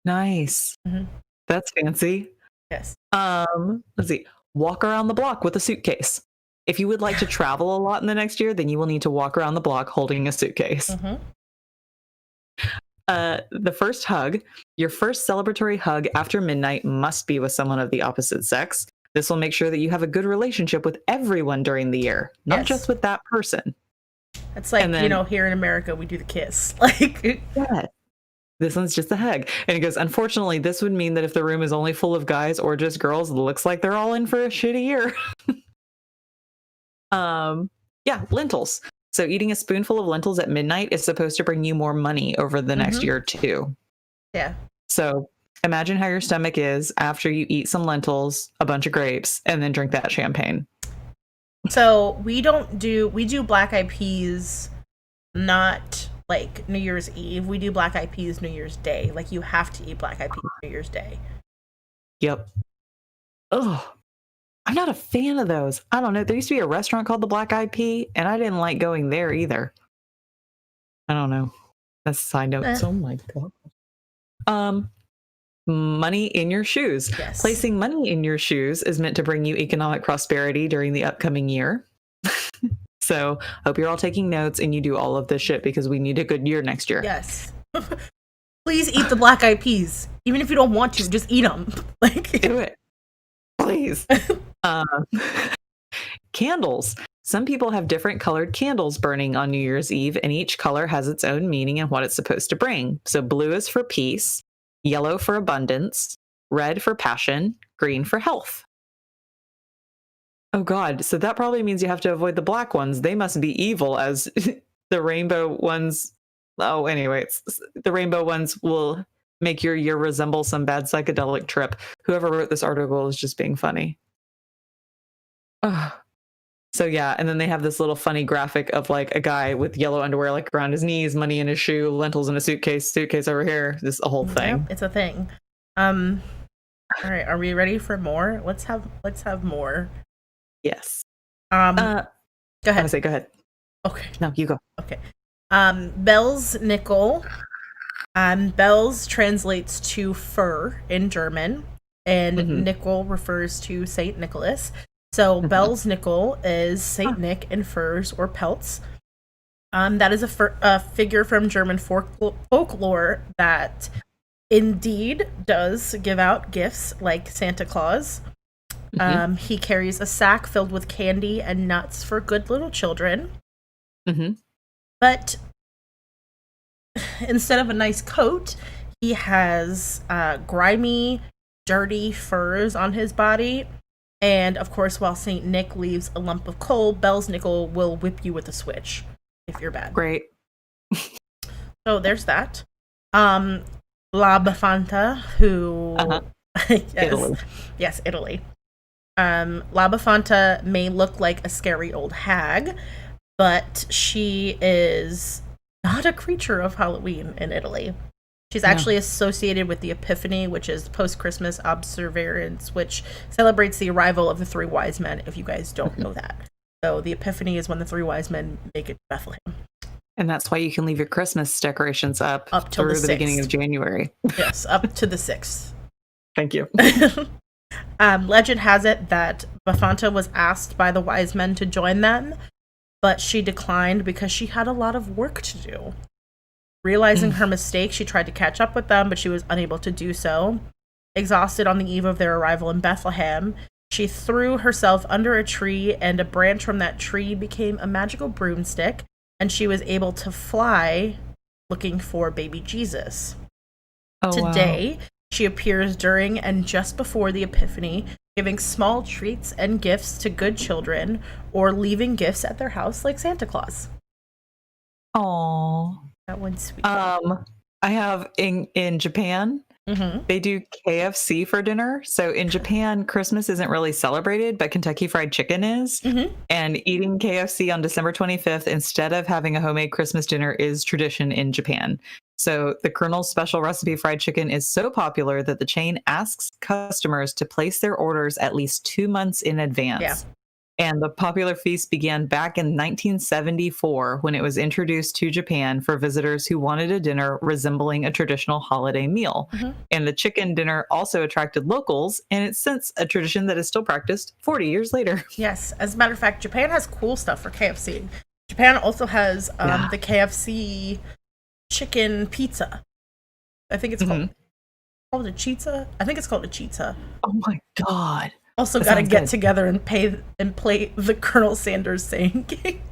Nice. Mhm. That's fancy. Yes. Let's see. Walk around the block with a suitcase. If you would like to travel a lot in the next year, then you will need to walk around the block holding a suitcase. Mhm. The first hug, your first celebratory hug after midnight must be with someone of the opposite sex. This will make sure that you have a good relationship with everyone during the year, not Yes. just with that person. It's like, And then- here in America, we do the kiss. Like, Yeah. This one's just a hug. And he goes, unfortunately, this would mean that if the room is only full of guys or just girls, it looks like they're all in for a shitty year. Yeah, lentils. So eating a spoonful of lentils at midnight is supposed to bring you more money over the next year or two. yeah. So imagine how your stomach is after you eat some lentils, a bunch of grapes, and then drink that champagne. So we do black eyed peas, not like New Year's Eve. We do black eyed peas New Year's Day. Like, you have to eat black eyed peas New Year's Day. Yep. Oh, I'm not a fan of those. I don't know. There used to be a restaurant called the Black Eyed Pea, and I didn't like going there either. I don't know. That's a side note. Oh my god. Money in your shoes. Yes. Placing money in your shoes is meant to bring you economic prosperity during the upcoming year. So hope you're all taking notes and you do all of this shit because we need a good year next year. Yes. Please eat the black eyed peas. Even if you don't want to, just eat them. Like, Do it. Please. Candles. Some people have different colored candles burning on New Year's Eve, and each color has its own meaning and what it's supposed to bring. So blue is for peace, yellow for abundance, red for passion, green for health. Oh God, so that probably means you have to avoid the black ones. They must be evil, as the rainbow ones. Oh, anyway, the rainbow ones will make your year resemble some bad psychedelic trip. Whoever wrote this article is just being funny. So yeah, and then they have this little funny graphic of like a guy with yellow underwear like around his knees, money in his shoe, lentils in a suitcase over here. This a whole thing. Yeah, it's a thing. All right, are we ready for more? Let's have more. Yes. Go I ahead. say go ahead. Okay. No, you go. Okay. Bell's nickel. Bells translates to fur in German, and nickel refers to Saint Nicholas. So Bell's nickel is Saint Nick in furs or pelts. That is a figure from German folklore that indeed does give out gifts like Santa Claus. He carries a sack filled with candy and nuts for good little children. But instead of a nice coat, he has grimy, dirty furs on his body. And of course, while Saint Nick leaves a lump of coal, Bell's nickel will whip you with a switch if you're bad. Great. So there's that. La Befanta, who Italy. Yes, Italy. La Befanta may look like a scary old hag, but she is not a creature of Halloween in Italy. She's actually associated with the Epiphany, which is post-Christmas observance, which celebrates the arrival of the three wise men, if you guys don't know that. So the Epiphany is when the three wise men make it to Bethlehem. And that's why you can leave your Christmas decorations up till through the the beginning 6th. of January. Yes, up to the 6th. Thank you. Legend has it that Befanta was asked by the wise men to join them, but she declined because she had a lot of work to do. Realizing her mistake, she tried to catch up with them, but she was unable to do so. Exhausted on the eve of their arrival in Bethlehem, she threw herself under a tree, and a branch from that tree became a magical broomstick, and she was able to fly looking for baby Jesus. Today, she appears during and just before the Epiphany, giving small treats and gifts to good children, or leaving gifts at their house like Santa Claus. Aww. That one's sweet. I have in Japan, they do KFC for dinner. So in Japan, Christmas isn't really celebrated, but Kentucky Fried Chicken is. And eating KFC on December 25th instead of having a homemade Christmas dinner is tradition in Japan. So the Colonel's special recipe fried chicken is so popular that the chain asks customers to place their orders at least 2 months in advance. Yeah. And the popular feast began back in 1974 when it was introduced to Japan for visitors who wanted a dinner resembling a traditional holiday meal. And the chicken dinner also attracted locals, and it's since a tradition that is still practiced 40 years later. Yes, as a matter of fact, Japan has cool stuff for KFC. Japan also has the KFC chicken pizza. I think it's called a chizza. I think it's called a chizza. Oh my God. Also got to get together and play the Colonel Sanders saying game.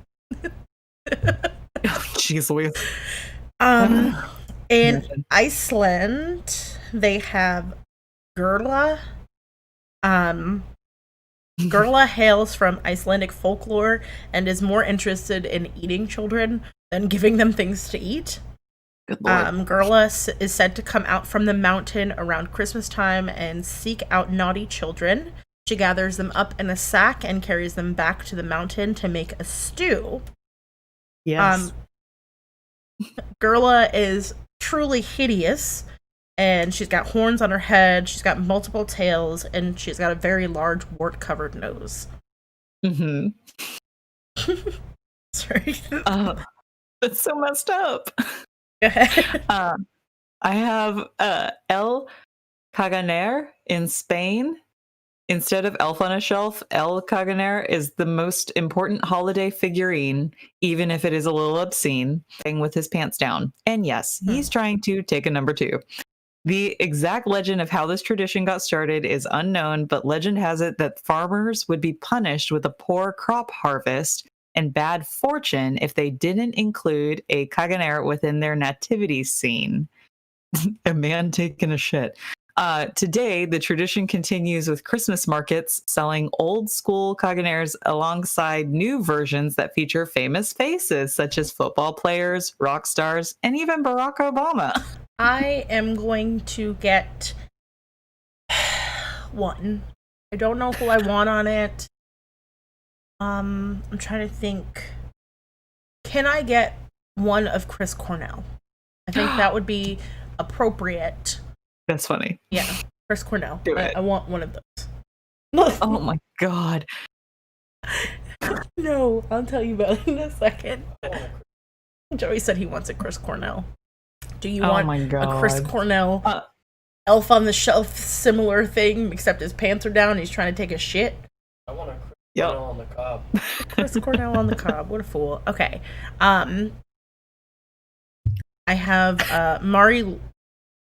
Jeez Louise. In Imagine. Iceland, they have Gurla. Gurla hails from Icelandic folklore and is more interested in eating children than giving them things to eat. Good Lord. Gurla is said to come out from the mountain around Christmas time and seek out naughty children. She gathers them up in a sack and carries them back to the mountain to make a stew. Yes. Gurla is truly hideous, and she's got horns on her head, she's got multiple tails, and she's got a very large wart-covered nose. Mm-hmm. Sorry. That's so messed up. Go ahead. I have El Caganer in Spain. Instead of Elf on a Shelf, El Caganer is the most important holiday figurine, even if it is a little obscene, with his pants down. And yes, he's trying to take a number 2. The exact legend of how this tradition got started is unknown, but legend has it that farmers would be punished with a poor crop harvest and bad fortune if they didn't include a Caganer within their nativity scene. A man taking a shit. Today, the tradition continues with Christmas markets selling old school Caganers alongside new versions that feature famous faces such as football players, rock stars, and even Barack Obama. I am going to get one. I don't know who I want on it. I'm trying to think. Can I get one of Chris Cornell? I think that would be appropriate. That's funny. Yeah, Chris Cornell. Do it. I want one of those. Oh my god. No, I'll tell you about it in a second. Joey said he wants a Chris Cornell. Do you want my god. a Chris Cornell Elf on the Shelf similar thing, except his pants are down and he's trying to take a shit? I want a Chris Cornell on the cob. Chris Cornell on the cob. What a fool. Okay. I have Mari.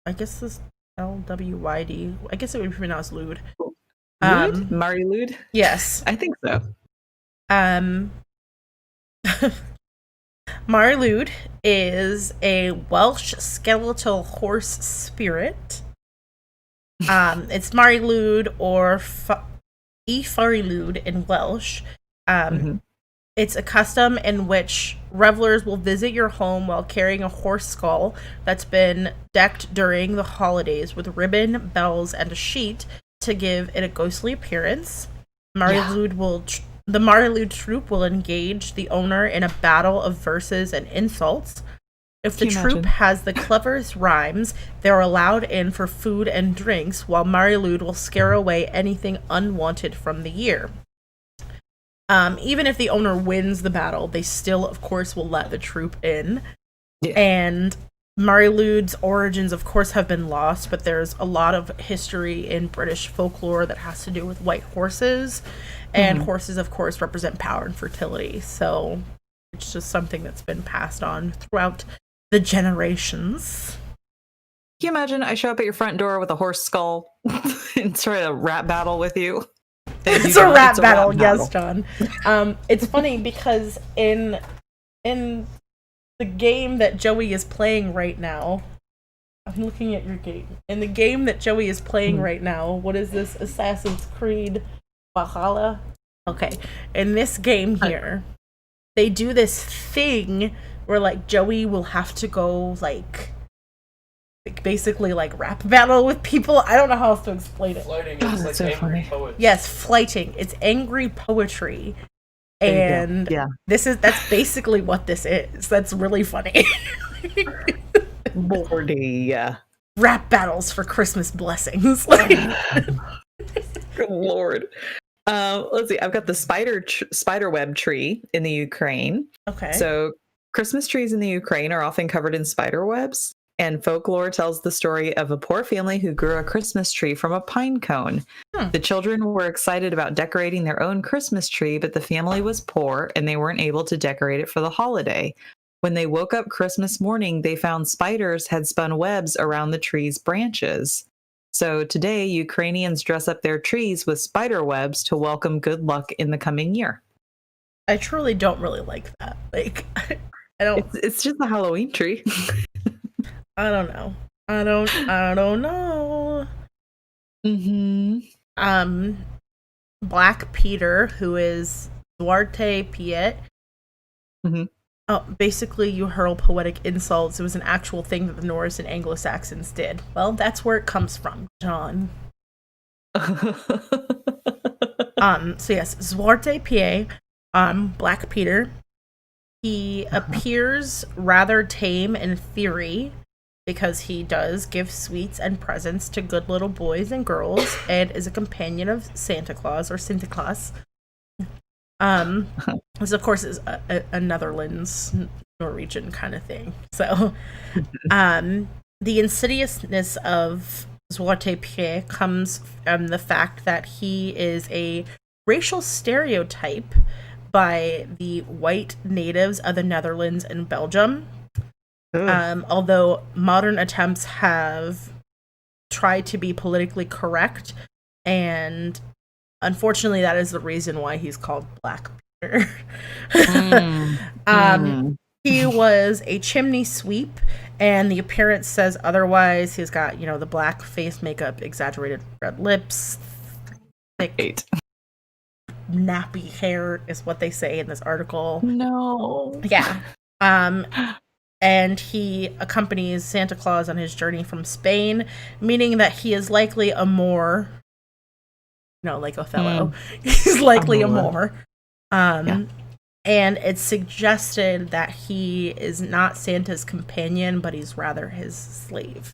I guess this Lwyd. I guess it would be pronounced Lude. Lude? Mari Lude? Yes. I think so. Mari Lude is a Welsh skeletal horse spirit. It's Mari Lude or Fari Lude in Welsh. It's a custom in which revelers will visit your home while carrying a horse skull that's been decked during the holidays with ribbon, bells, and a sheet to give it a ghostly appearance. The Mari Lude troupe will engage the owner in a battle of verses and insults. If the troupe has the cleverest rhymes, they're allowed in for food and drinks, while Mari Lude will scare away anything unwanted from the year. Even if the owner wins the battle, they still, of course, will let the troupe in. Yeah. And Mari Lude's origins, of course, have been lost, but there's a lot of history in British folklore that has to do with white horses. And horses, of course, represent power and fertility. So it's just something that's been passed on throughout the generations. Can you imagine I show up at your front door with a horse skull and try to rap battle with you? It's a rap battle, yes, John. It's funny because in the game that Joey is playing right now, I'm looking at your game. In the game that Joey is playing right now, what is this? Assassin's Creed Valhalla? Okay. In this game here, they do this thing where like Joey will have to go like basically like rap battle with people. I don't know how else to explain it. Flighting, it's like so angry funny. poets. Yes, flighting. It's angry poetry. And that's basically what this is. That's really funny. Lordy. Rap battles for Christmas blessings. Good Lord. Let's see. I've got the spiderweb tree in the Ukraine. Okay. So Christmas trees in the Ukraine are often covered in spider webs. And folklore tells the story of a poor family who grew a Christmas tree from a pine cone. The children were excited about decorating their own Christmas tree, but the family was poor and they weren't able to decorate it for the holiday. When they woke up Christmas morning, they found spiders had spun webs around the tree's branches. So today, Ukrainians dress up their trees with spider webs to welcome good luck in the coming year. I truly don't really like that. Like, I don't. It's just a Halloween tree. I don't know. I don't know. Black Peter, who is Duarte Piet. Oh, basically, you hurl poetic insults. It was an actual thing that the Norse and Anglo-Saxons did. Well, that's where it comes from, John. So yes, Duarte Piet, Black Peter. He appears rather tame in theory because he does give sweets and presents to good little boys and girls and is a companion of Santa Claus or Sinterklaas. This of course is a Netherlands Norwegian kind of thing. So the insidiousness of Zwarte Piet comes from the fact that he is a racial stereotype by the white natives of the Netherlands and Belgium. Although modern attempts have tried to be politically correct, and unfortunately that is the reason why he's called Black Peter. He was a chimney sweep, and the appearance says otherwise. He's got, the black face makeup, exaggerated red lips, thick nappy hair is what they say in this article. No. Yeah. And he accompanies Santa Claus on his journey from Spain, meaning that he is likely a Moor. No, like Othello. He's likely a Moor. And it's suggested that he is not Santa's companion, but he's rather his slave.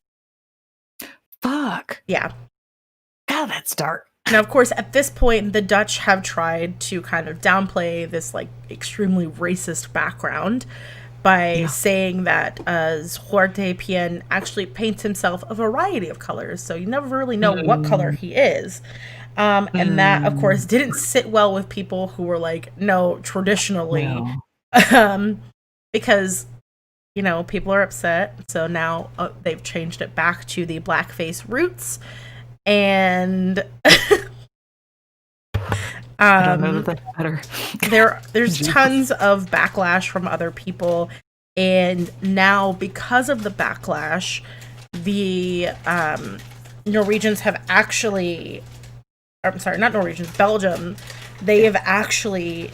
Fuck. Yeah. God, that's dark. Now, of course, at this point, the Dutch have tried to kind of downplay this, like, extremely racist background by saying that Zwarte Piet actually paints himself a variety of colors, so you never really know what color he is. And that, of course, didn't sit well with people who were like, no, traditionally. No. Because, people are upset, so now they've changed it back to the blackface roots. And I don't know that that's better. There's tons of backlash from other people, and now because of the backlash, the Norwegians have actually, I'm sorry, not Norwegians, Belgium, they have actually,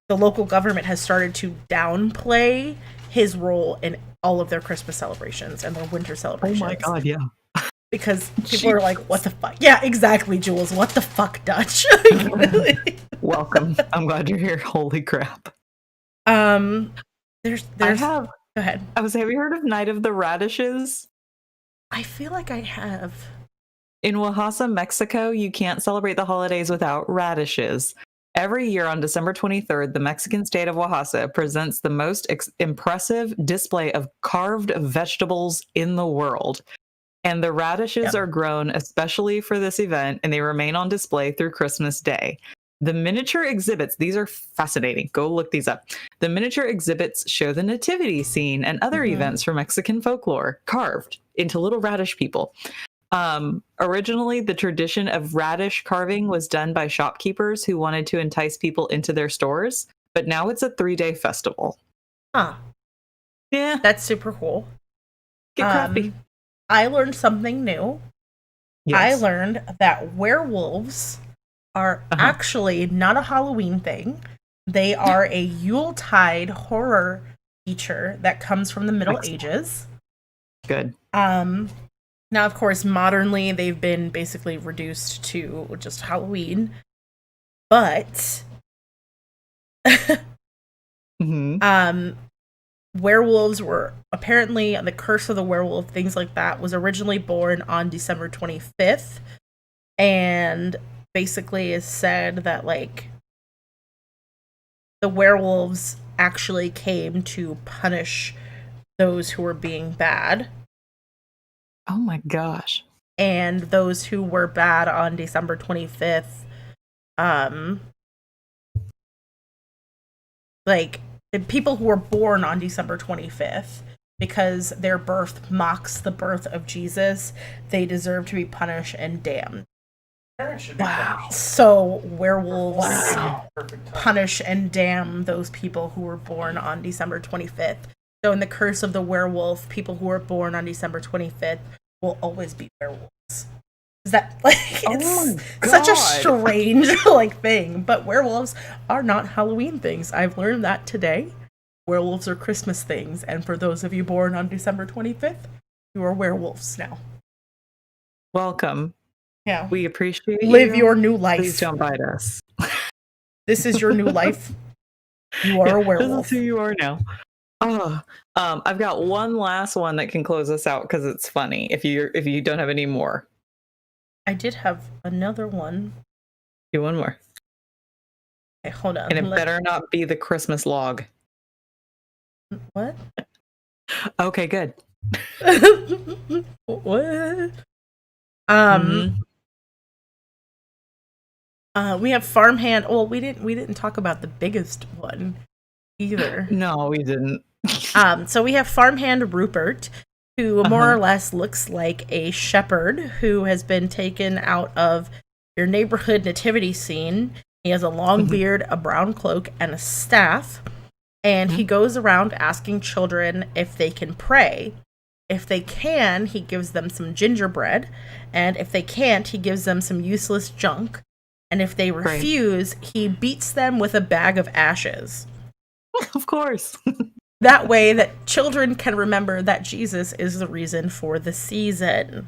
the local government has started to downplay his role in all of their Christmas celebrations and their winter celebrations. Oh my god, yeah. Because people are like, what the fuck? Yeah, exactly, Jules. What the fuck, Dutch? Welcome. I'm glad you're here. Holy crap. There's go ahead. Have you heard of Night of the Radishes? I feel like I have. In Oaxaca, Mexico, you can't celebrate the holidays without radishes. Every year on December 23rd, the Mexican state of Oaxaca presents the most impressive display of carved vegetables in the world. And the radishes are grown especially for this event, and they remain on display through Christmas Day. The miniature exhibits, these are fascinating. Go look these up. The miniature exhibits show the nativity scene and other events from Mexican folklore carved into little radish people. Originally, the tradition of radish carving was done by shopkeepers who wanted to entice people into their stores, but now it's a 3-day festival. Huh. Yeah. That's super cool. Get crafty. I learned something new. Yes. I learned that werewolves are actually not a Halloween thing. They are a Yuletide horror feature that comes from the Middle Ages. Good. Now, of course, modernly, they've been basically reduced to just Halloween. But werewolves were apparently, the curse of the werewolf, things like that, was originally born on December 25th. And basically is said that, like, the werewolves actually came to punish those who were being bad. Oh my gosh. And those who were bad on December 25th, like, the people who were born on December 25th, because their birth mocks the birth of Jesus, they deserve to be punished and damned. Parents should be Wow. punished. So werewolves Perfect time. punish and damn those people who were born on December 25th. So in the curse of the werewolf, people who were born on December 25th will always be werewolves. Is that like Oh it's my such a God. strange like thing, but werewolves are not Halloween things. I've learned that today. Werewolves are Christmas things, and for those of you born on December 25th, you are werewolves now. Welcome. Yeah. We appreciate Live you. your new Please life. don't bite us. This is your new life. You are a This werewolf. is who you are now. Oh, I've got one last one that can close us out because it's funny. If you don't have any more, I did have another one. do one more, Okay, hold on. and it better not be the Christmas log. What? Okay, good. What? Mhm. We have farmhand. Well, we didn't talk about the biggest one either. No, we didn't. So we have farmhand Rupert, who more or less looks like a shepherd who has been taken out of your neighborhood nativity scene. He has a long beard, a brown cloak, and a staff. And he goes around asking children if they can pray. If they can, he gives them some gingerbread. And if they can't, he gives them some useless junk. And if they refuse, he beats them with a bag of ashes. Of course. That way that children can remember that Jesus is the reason for the season.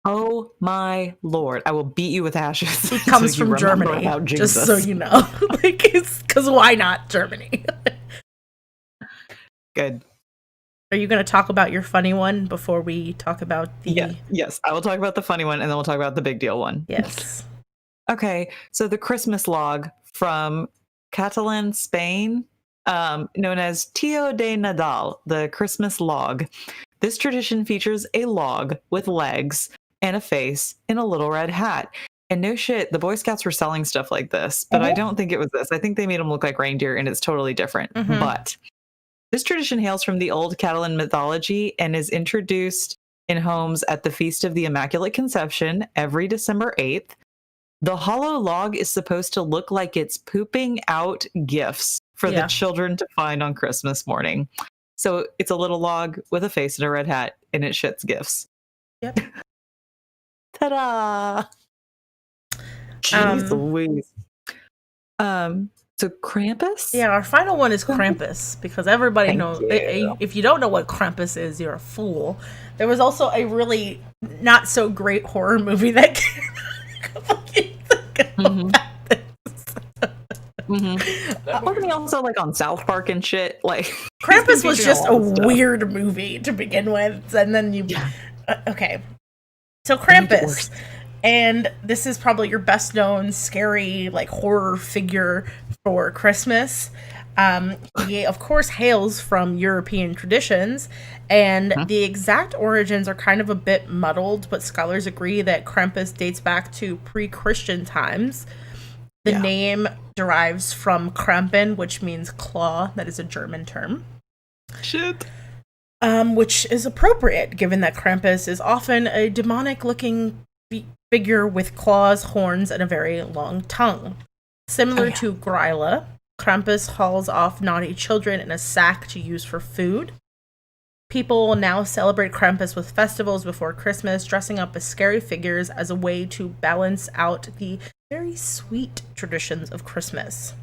Oh my Lord! I will beat you with ashes. He comes so you from remember Germany, about just Jesus. so you know. Like, it's because why not Germany? Good. Are you going to talk about your funny one before we talk about the... Yes. I will talk about the funny one, and then we'll talk about the big deal one. Yes. Okay, so the Christmas log from Catalan, Spain, known as Tio de Nadal, the Christmas log. This tradition features a log with legs and a face and a little red hat. And no shit, the Boy Scouts were selling stuff like this, but I don't think it was this. I think they made them look like reindeer, and it's totally different. But this tradition hails from the old Catalan mythology and is introduced in homes at the Feast of the Immaculate Conception every December 8th. The hollow log is supposed to look like it's pooping out gifts for the children to find on Christmas morning. So it's a little log with a face and a red hat, and it shits gifts. Yep. Ta-da! Jeez Louise. So Krampus? Yeah, our final one is Krampus, because everybody Thank knows. you. If you don't know what Krampus is, you're a fool. There was also a really not so great horror movie that came out a couple years ago. Wasn't he also like on South Park and shit? Like Krampus was just a lot of stuff. weird movie to begin with, and then you. Okay, so Make it Krampus, worse. and this is probably your best known scary like horror figure for Christmas. He of course hails from European traditions, and the exact origins are kind of a bit muddled, but scholars agree that Krampus dates back to pre-Christian times. The name derives from Krampen, which means claw. That is a German term. Shit. Which is appropriate, given that Krampus is often a demonic-looking figure with claws, horns, and a very long tongue. Similar to Gryla, Krampus hauls off naughty children in a sack to use for food. People now celebrate Krampus with festivals before Christmas, dressing up as scary figures as a way to balance out the very sweet traditions of Christmas.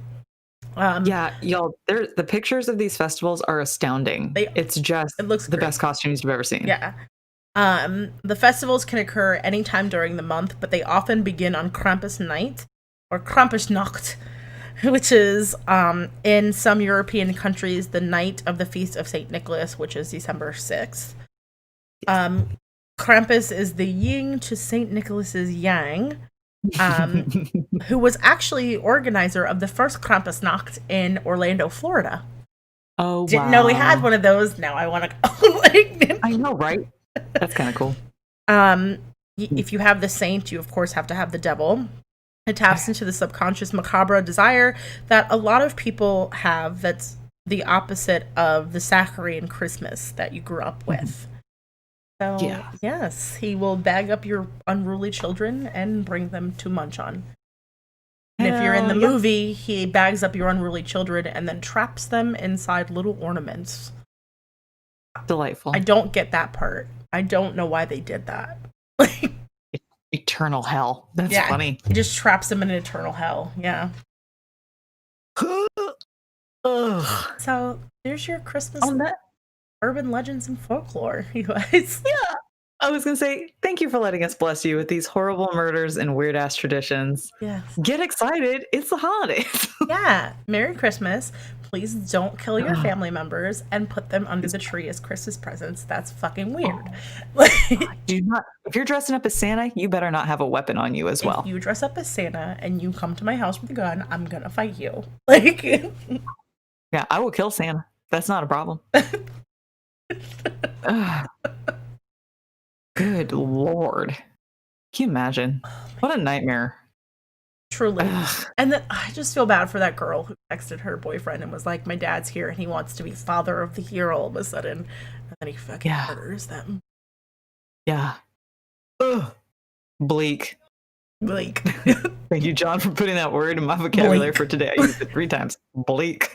Yeah, y'all, the pictures of these festivals are astounding. It looks the great. best costumes you've ever seen. Yeah. The festivals can occur anytime during the month, but they often begin on Krampus night, or Krampusnacht, which is, in some European countries, the night of the Feast of St. Nicholas, which is December 6th. Krampus is the yin to St. Nicholas's yang, who was actually organizer of the first Krampusnacht in Orlando, Florida. Oh, Didn't know we had one of those. Now I want to go. I know, right? That's kind of cool. If you have the saint, you of course have to have the devil. It taps into the subconscious macabre desire that a lot of people have, that's the opposite of the Saccharine Christmas that you grew up with. So, Yeah. yes, he will bag up your unruly children and bring them to munch on. And if you're in the Hell yeah. movie, he bags up your unruly children and then traps them inside little ornaments. Delightful. I don't get that part. I don't know why they did that. Eternal hell. That's Yeah. funny. He just traps them in eternal hell. Yeah. Ugh. So there's your Christmas On that, urban legends and folklore, you guys. yeah. I was gonna say, thank you for letting us bless you with these horrible murders and weird ass traditions. Yes. Get excited. It's the holidays. Yeah. Merry Christmas. Please don't kill your family members and put them under the tree as Christmas presents. That's fucking weird. Do not, if you're dressing up as Santa, you better not have a weapon on you as well. If you dress up as Santa and you come to my house with a gun, I'm gonna fight you. Like, Yeah, I will kill Santa. That's not a problem. Ugh. Good Lord. Can you imagine? What a nightmare. truly. Ugh. And then I just feel bad for that girl who texted her boyfriend and was like, "My dad's here and he wants to be father of the year all of a sudden," and then he fucking Yeah. murders them. Yeah. Ugh. Bleak. Like, Thank you, John, for putting that word in my vocabulary Bleak. for today. I used it 3 times. Bleak.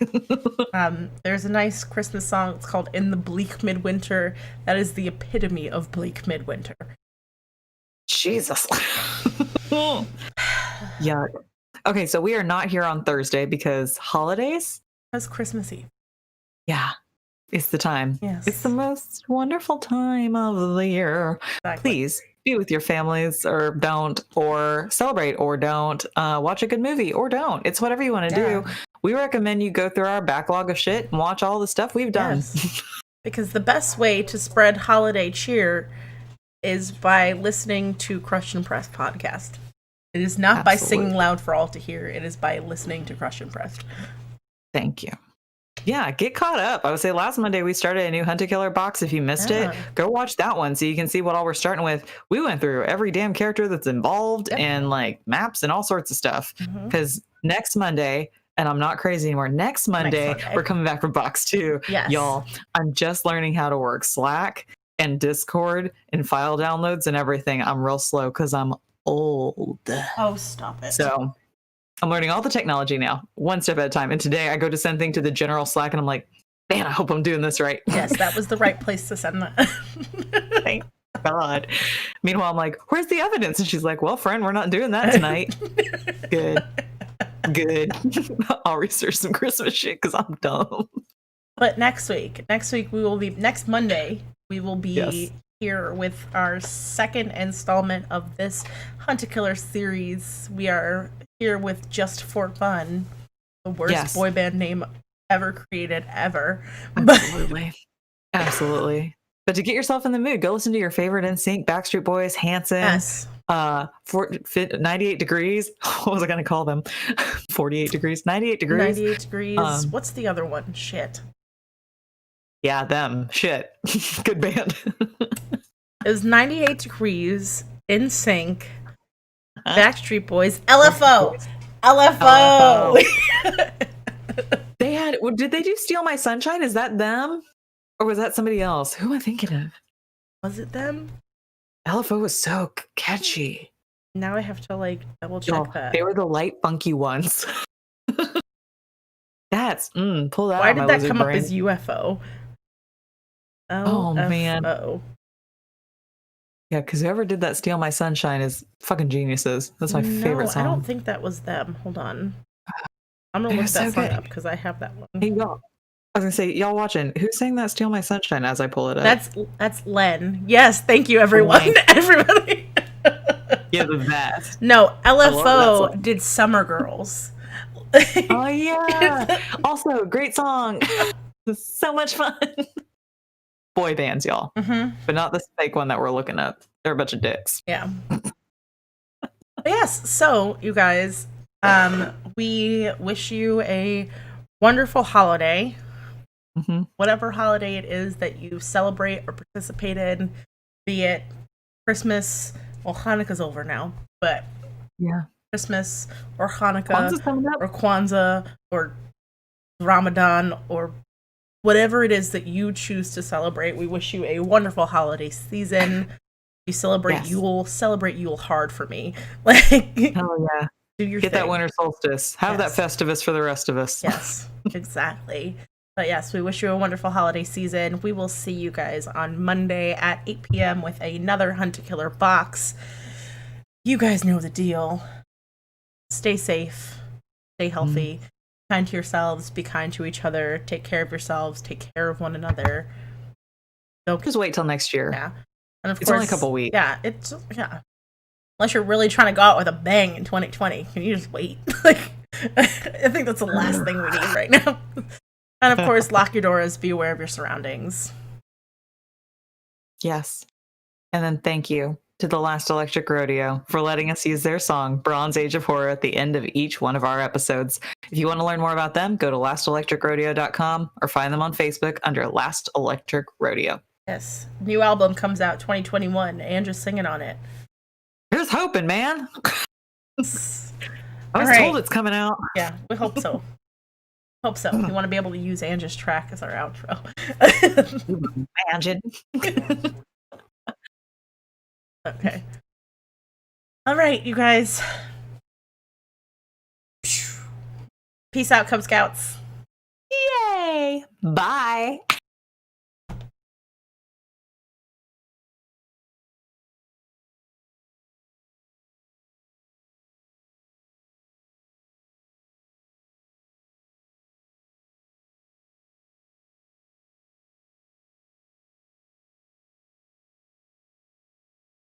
there's a nice Christmas song. It's called "In the Bleak Midwinter." That is the epitome of bleak midwinter. Jesus. Yeah. Okay, so we are not here on Thursday because holidays? That's Christmas Eve. Yeah. It's the time. Yes. It's the most wonderful time of the year. Exactly. Please be with your families or don't, or celebrate or don't, watch a good movie or don't. It's whatever you want to do. We recommend you go through our backlog of shit and watch all the stuff we've done. Yes. Because the best way to spread holiday cheer is by listening to Crush and Press podcast. It is not by Absolutely. singing loud for all to hear. It is by listening to Crush and Press. Thank you. Yeah, get caught up. I would say last Monday we started a new Hunt a Killer box. If you missed Yeah. it, go watch that one so you can see what all we're starting with. We went through every damn character that's involved Yep. and like maps and all sorts of stuff. Mhm. Because next Monday, and I'm not crazy anymore, next Monday, Monday. we're coming back for box 2. Yes. Y'all, I'm just learning how to work Slack and Discord and file downloads and everything. I'm real slow because I'm old. Oh, stop it. So I'm learning all the technology now, one step at a time. And today I go to send thing to the general Slack and I'm like, man, I hope I'm doing this right. Yes, that was the right place to send that. Thank God. Meanwhile, I'm like, where's the evidence? And she's like, well, friend, we're not doing that tonight. Good. Good. I'll research some Christmas shit because I'm dumb. But next week next Monday, we will be Yes. here with our second installment of this Hunt a Killer series. We are here with Just for Fun, the worst Yes. boy band name ever created ever. But Absolutely. Absolutely. But to get yourself in the mood, go listen to your favorite NSYNC, Backstreet Boys, Hanson, yes, 98 Degrees. What was I going to call them? 48 Degrees, 98 Degrees. 98 Degrees. What's the other one? Shit. Yeah, them. Shit. Good band. It was 98 Degrees, NSYNC, Backstreet Boys, LFO. LFO. They had, did they do Steal My Sunshine? Is that them? Or was that somebody else? Who am I thinking of? Was it them? LFO was so catchy. Now I have to like double check Y'all, that. they were the light, funky ones. That's, pull that Why out of did my that lizard come brain. up as UFO? Oh, man. LFO. Yeah, because whoever did that Steal My Sunshine is fucking geniuses. That's my favorite song. I don't think that was them. Hold on. I'm gonna They're look that so song good. up because I have that one. Hey, y'all. I was gonna say, y'all watching? Who sang that "Steal My Sunshine"? As I pull it up, That's Len. Yes, thank you, everyone. Len. Everybody. yeah, the best. No, love that LFO song. did Summer Girls. Oh yeah. Also, great song. So much fun. Boy bands, y'all, hmm but not this fake one that we're looking up. They're a bunch of dicks. Yeah. But yes, so you guys, we wish you a wonderful holiday. hmm Whatever holiday it is that you celebrate or participate in, be it Christmas. Well, Hanukkah's over now, but Yeah. Christmas or Hanukkah Kwanzaa's coming up. or Kwanzaa or Ramadan or whatever it is that you choose to celebrate, we wish you a wonderful holiday season. You celebrate Yes. Yule, celebrate Yule hard for me. Like, Oh yeah. do your Get thing. that winter solstice. Have Yes. that Festivus for the rest of us. Yes, exactly. But yes, we wish you a wonderful holiday season. We will see you guys on Monday at 8 p.m. with another Hunt to Killer box. You guys know the deal. Stay safe, stay healthy, kind to yourselves, be kind to each other, take care of yourselves, take care of one another. Don't Just wait till next year. yeah. And of It's course, only a couple weeks. Yeah, yeah. Unless you're really trying to go out with a bang in 2020, can you just wait? Like, I think that's the last thing we need right now. And of course, lock your doors, be aware of your surroundings. Yes. And then thank you to the Last Electric Rodeo for letting us use their song, Bronze Age of Horror, at the end of each one of our episodes. If you want to learn more about them, go to lastelectricrodeo.com or find them on Facebook under Last Electric Rodeo. Yes. New album comes out 2021. Andrew's singing on it. Here's hoping, man. I was Alright. told it's coming out. Yeah, we hope so. Hope so. We want to be able to use Andrew's track as our outro. Imagine. Okay. All right, you guys. Peace out, Cub Scouts. Yay. Bye.